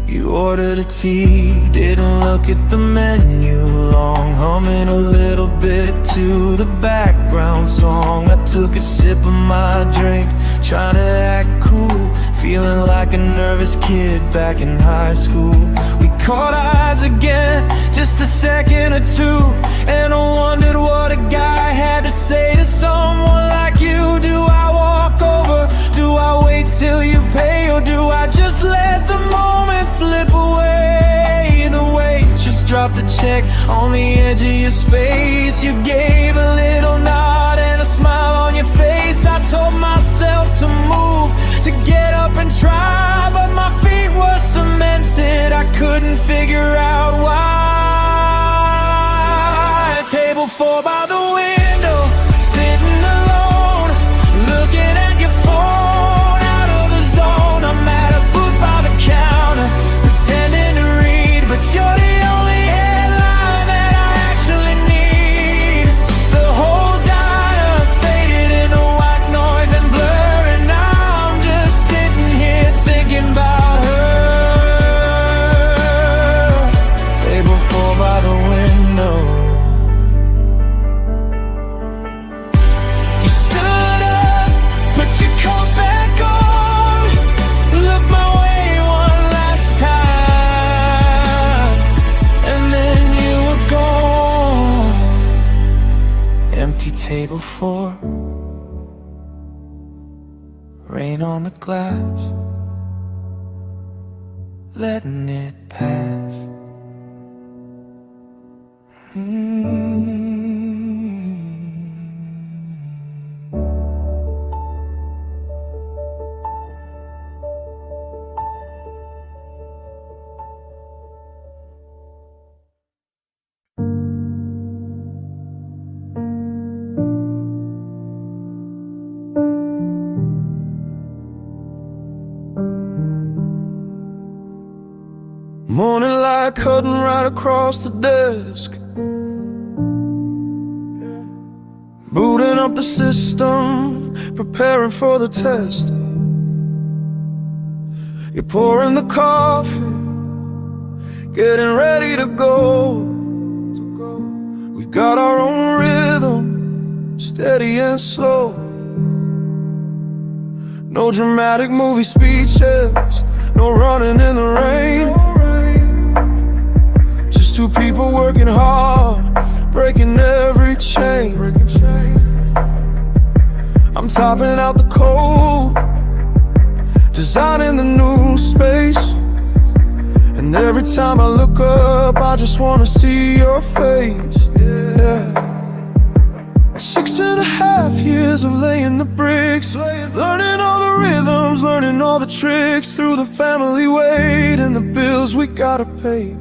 you ordered a tea, didn't look at the menu long, humming a little bit to the background song. I took a sip of my drink, trying to act cool, feeling like a nervous kid back in high school. We caught eyes again, just a second or two, and I wondered what a guy had to say to someone like you. Do I walk over? Do I wait till you pay? Or do I just let the moment slip away? The waitress dropped the check on the edge of your space. You gave a little nod and a smile on your face. I told myself to move, to get up and try, but my feet were cemented, I couldn't figure out why. Table 4 by the window, sitting alone, looking at your phone, out of the zone. I'm at a booth by the counter, pretending to read, but you're the only headline that I actually need. The whole diner faded into white noise and blur, and I'm just sitting here thinking about her. Table 4 by the window, you stood up, put your coat back on, looked my way one last time, and then you were gone. Empty table 4, rain on the glass, letting it pass. Morning light cutting right across the desk, booting up the system, preparing for the test. You're pouring the coffee, getting ready to go. We've got our own rhythm, steady and slow. No dramatic movie speeches, no running in the rain. Just two people working hard, breaking every chain. I'm topping out the cold, designing the new space, and And every time I look up, I just wanna see your face, yeah. 6.5 years of laying the bricks, learning all the rhythms, learning all the tricks, through the family weight and the bills we gotta pay.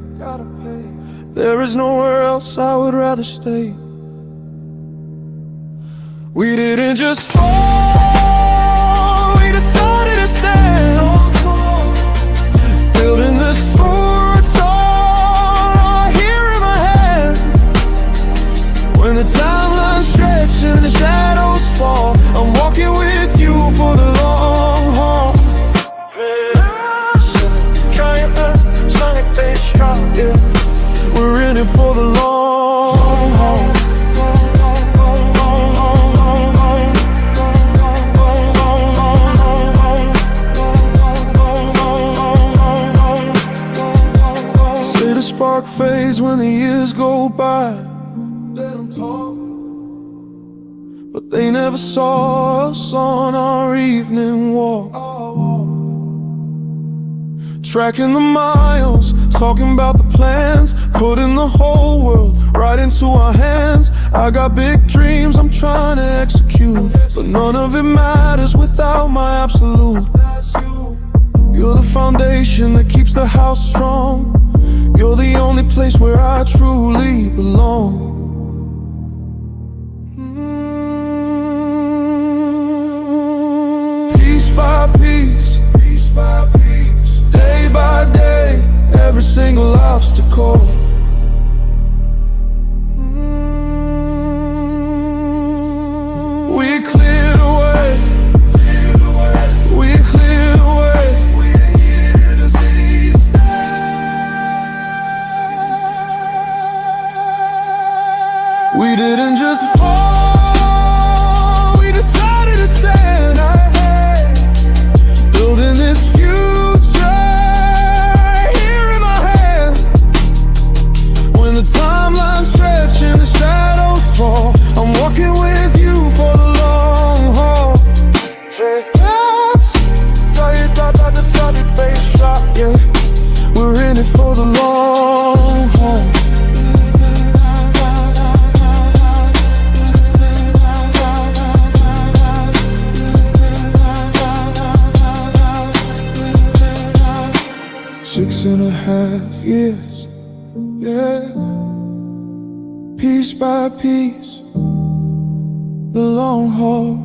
There is nowhere else I would rather stay. We didn't just fall, we decided to stand. Building this fort, it's all here in my head. When the timeline's stretched and the shadows fall, I'm walking with you for the long haul. Yeah, we're in it for the long haul. Say the spark fades when the years go by. Let them talk, but they never saw us on our evening walk. Tracking the miles, talking about the plans, putting the whole world right into our hands. I got big dreams I'm trying to execute, but none of it matters without my absolute. You're the foundation that keeps the house strong. You're the only place where I truly belong. Piece by piece, piece by piece, day by day, every single obstacle. We cleared away, we cleared away. We're here to see stay. We didn't just fall, we decided to stand. Building this future here in my head. When the timeline's stretched and the shadows fall, I'm walking with you for the long haul. Yeah, we're in it for the long haul. 6.5 years, yeah. Piece by piece, the long haul.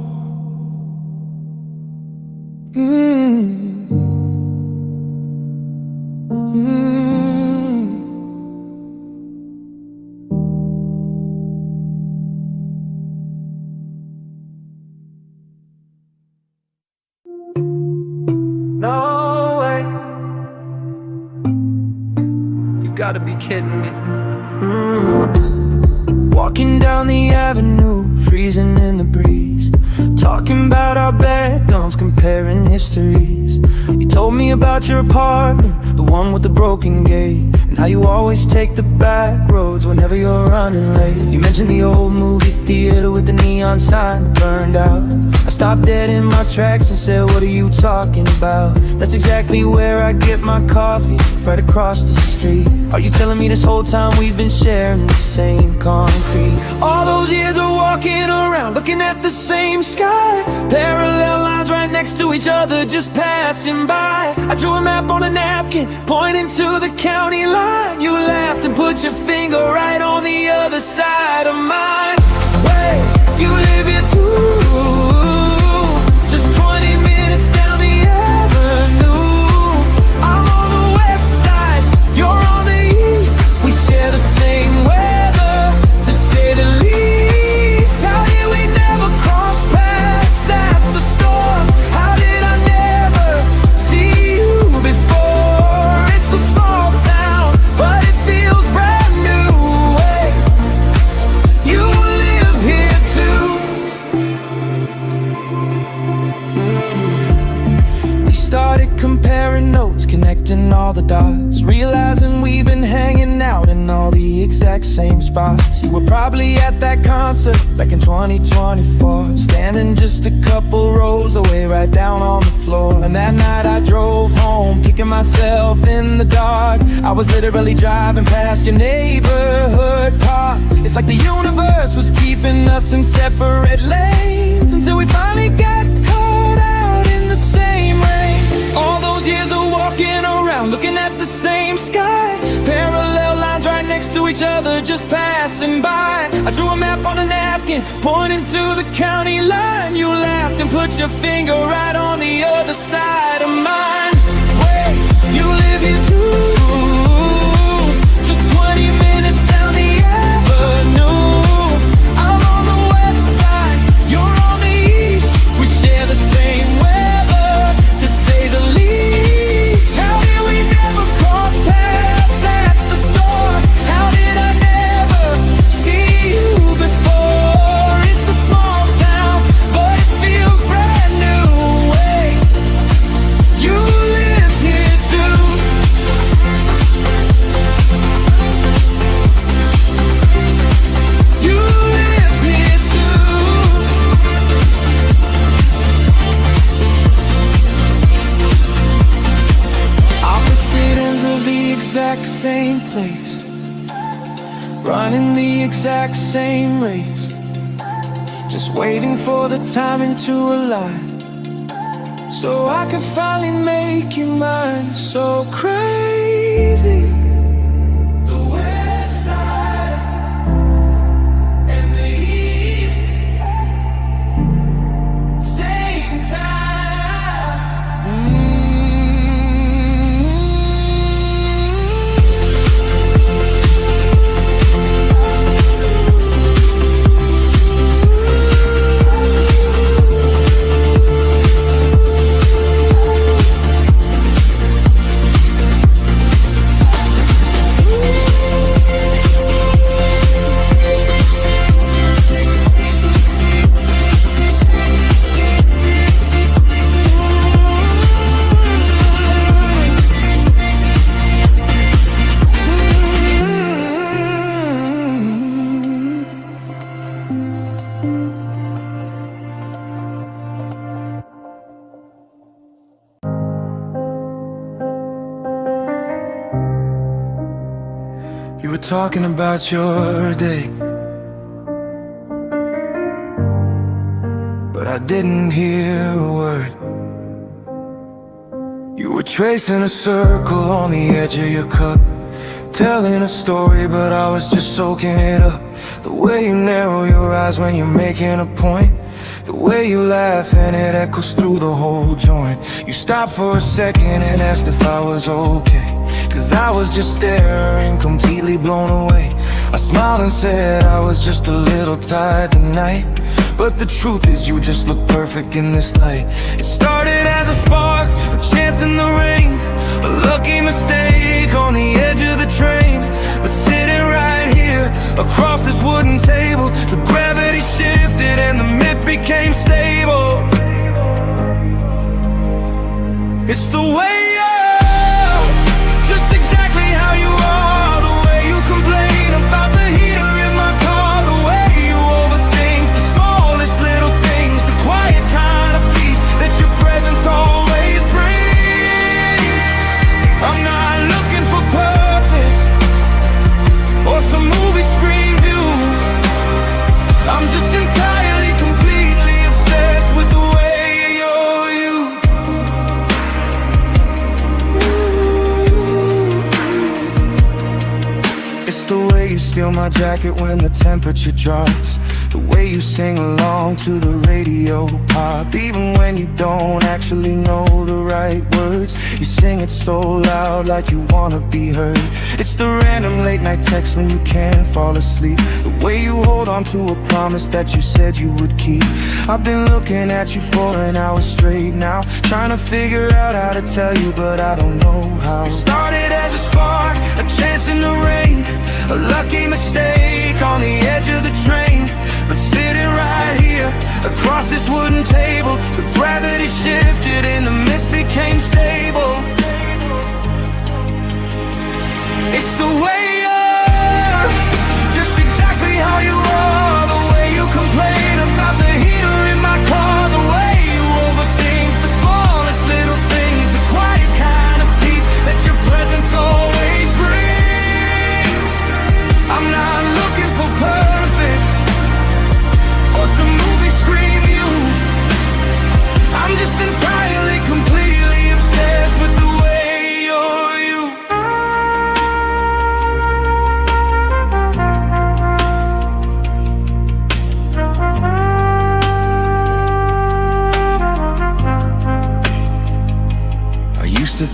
No way. You gotta be kidding me. Walking down the avenue, freezing in the breeze, talking about our bedrooms, comparing histories. You told me about your apartment, the one with the broken gate, and how you always take the back roads whenever you're running late. You mentioned the old movie theater with the neon sign burned out. I stopped dead in my tracks and said, what are you talking about? That's exactly where I get my coffee, right across the street. Are you telling me this whole time we've been sharing the same concrete? All those years of walking around, looking at the same sky, parallel lines right next to each other, just passing by. I drew a map on a napkin, pointing to the county line. You laughed and put your finger right on the other side of mine. Wait, you live here too, just 20 minutes down the avenue. I'm on the west side, you're on the east. We share the same weather, to say the least. How did we never cross paths at the store? How did I never see you before? It's a small town, but it feels brand new. Hey, you live here too. exact same spots. You were probably at that concert back in 2024, standing just a couple rows away, right down on the floor. And that night I drove home, kicking myself in the dark. I was literally driving past your neighborhood park. It's like the universe was keeping us in separate lanes, until we finally got caught out in the same rain. All those years of walking around, looking at the same sky, parallel lines right next to each other, just passing by. I drew a map on a napkin, pointing to the county line. You laughed and put your finger right on the other side of mine. Wait, you live here too? Just 20 minutes down the avenue. I'm on the west side, you're on the east. We share the same weather, to say the least. How did we never cross paths at the start? How did I never see you before? It's a small town, but it feels brand new. Wait, you live here too? You live here too? Opposite ends of the exact same place, running the exact same race, just waiting for the timing to align, so I could finally make you mine. So crazy, the west side and the east, same time. You were talking about your day, but I didn't hear a word. You were tracing a circle on the edge of your cup, telling a story, but I was just soaking it up. The way you narrow your eyes when you're making a point, the way you laugh and it echoes through the whole joint. You stopped for a second and asked if I was okay, 'cause I was just staring, completely blown away. I smiled and said I was just a little tired tonight, but the truth is you just look perfect in this light. It started as a spark, a chance in the rain, a lucky mistake on the edge of the train. But sitting right here across this wooden table, the gravity shifted and the myth became stable. It's the way you're, just exactly how you are. The way you complain about the heater in my car, the way you overthink the smallest little things, the quiet kind of peace that your presence always brings. I'm not looking for perfect or some movie screen view. I'm just entirely, completely obsessed with the way you're you. It's the way you steal my jacket when the temperature drops, the way you sing along to the radio pop, even when you don't actually know the right words. You sing it so loud like you wanna be heard. It's the random late night text when you can't fall asleep, the way you hold on to a promise that you said you would keep. I've been looking at you for an hour straight now, trying to figure out how to tell you, but I don't know how. It started as a spark, a chance in the rain, a lucky mistake on the edge of the train. But sitting right here across this wooden table, the gravity shifted and the myth became stable. It's the way you're,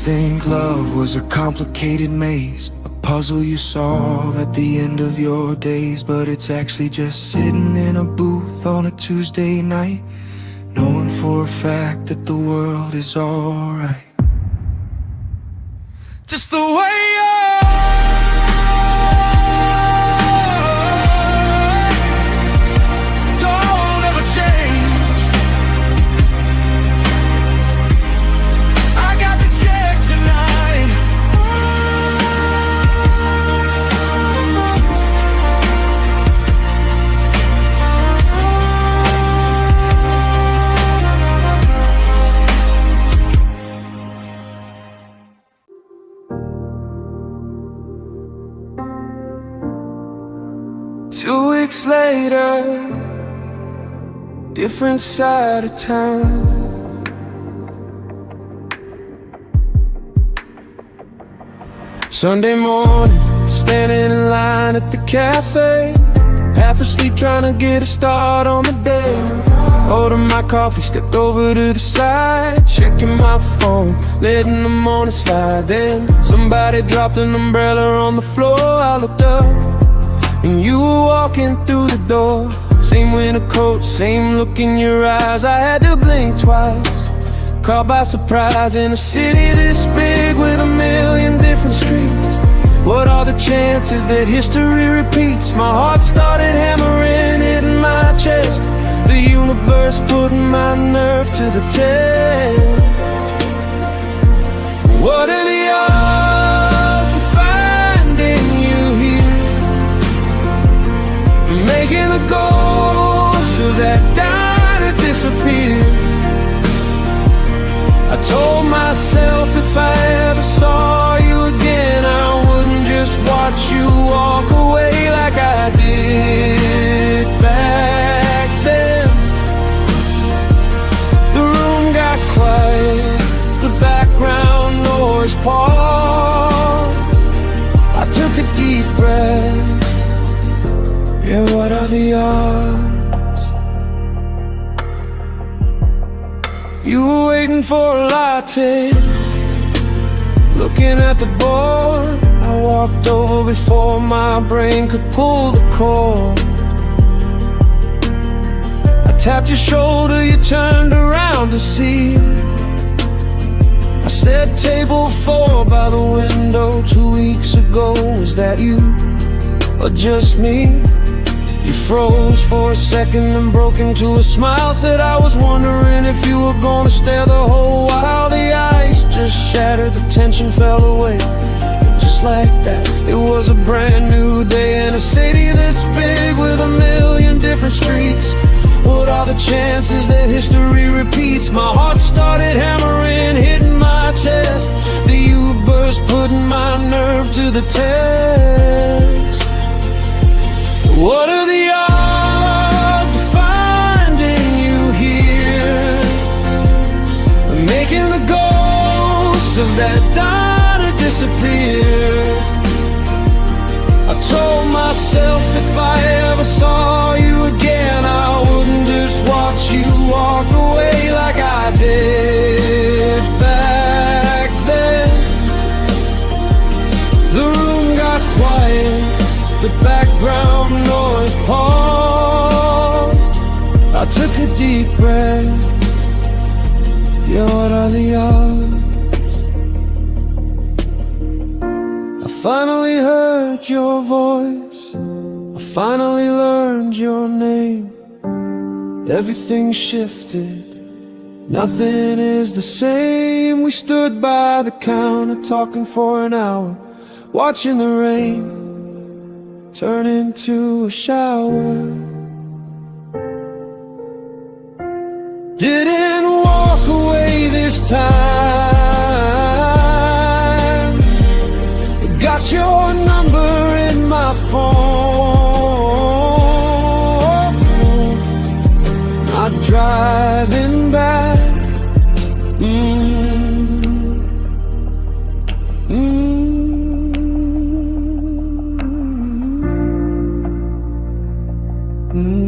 think love was a complicated maze, a puzzle you solve at the end of your days. But it's actually just sitting in a booth on a Tuesday night, knowing for a fact that the world is alright. Just the way you don't ever change. I got the check tonight. Two weeks later, different side of town. Sunday morning, standing in line at the cafe, half asleep trying to get a start on the day. Ordered my coffee, stepped over to the side, checking my phone, letting the morning slide. Then somebody dropped an umbrella on the floor. I looked up and you were walking through the door. Same winter coat, same look in your eyes. I had to blink twice, caught by surprise in a city this big with a million different streets. What are the chances that history repeats? My heart started hammering, hitting my chest. The universe putting my nerve to the test. What are the odds of finding you here, making the ghost of that died to disappear? I told myself if I ever saw you again, I wouldn't just watch you walk away like I did back then. The room got quiet, the background noise paused. I took a deep breath. Yeah, what are the odds? You were waiting for a latte, looking at the board. I walked over before my brain could pull the cord. I tapped your shoulder, you turned around to see. I said table 4 by the window 2 weeks ago. Was that you or just me? You froze for a second and broke into a smile. Said I was wondering if you were gonna stay the whole while. The ice just shattered, the tension fell away. And just like that, it was a brand new day in a city this big with a million different streets. What are the chances that history repeats? My heart started hammering, hitting my chest. The U-burst putting my nerve to the test. What are the odds of finding you here, making the ghosts of that died to disappear? I told myself if I ever saw you again, I wouldn't just watch you walk away like I did back then. The room got quiet, the background noise paused. I took a deep breath. Yeah, what are the odds? I finally heard your voice, I finally learned your name. Everything shifted, nothing is the same. We stood by the counter talking for an hour, watching the rain turn into a shower. Didn't walk away this time. Got your number in my phone. Not driving back. Mm.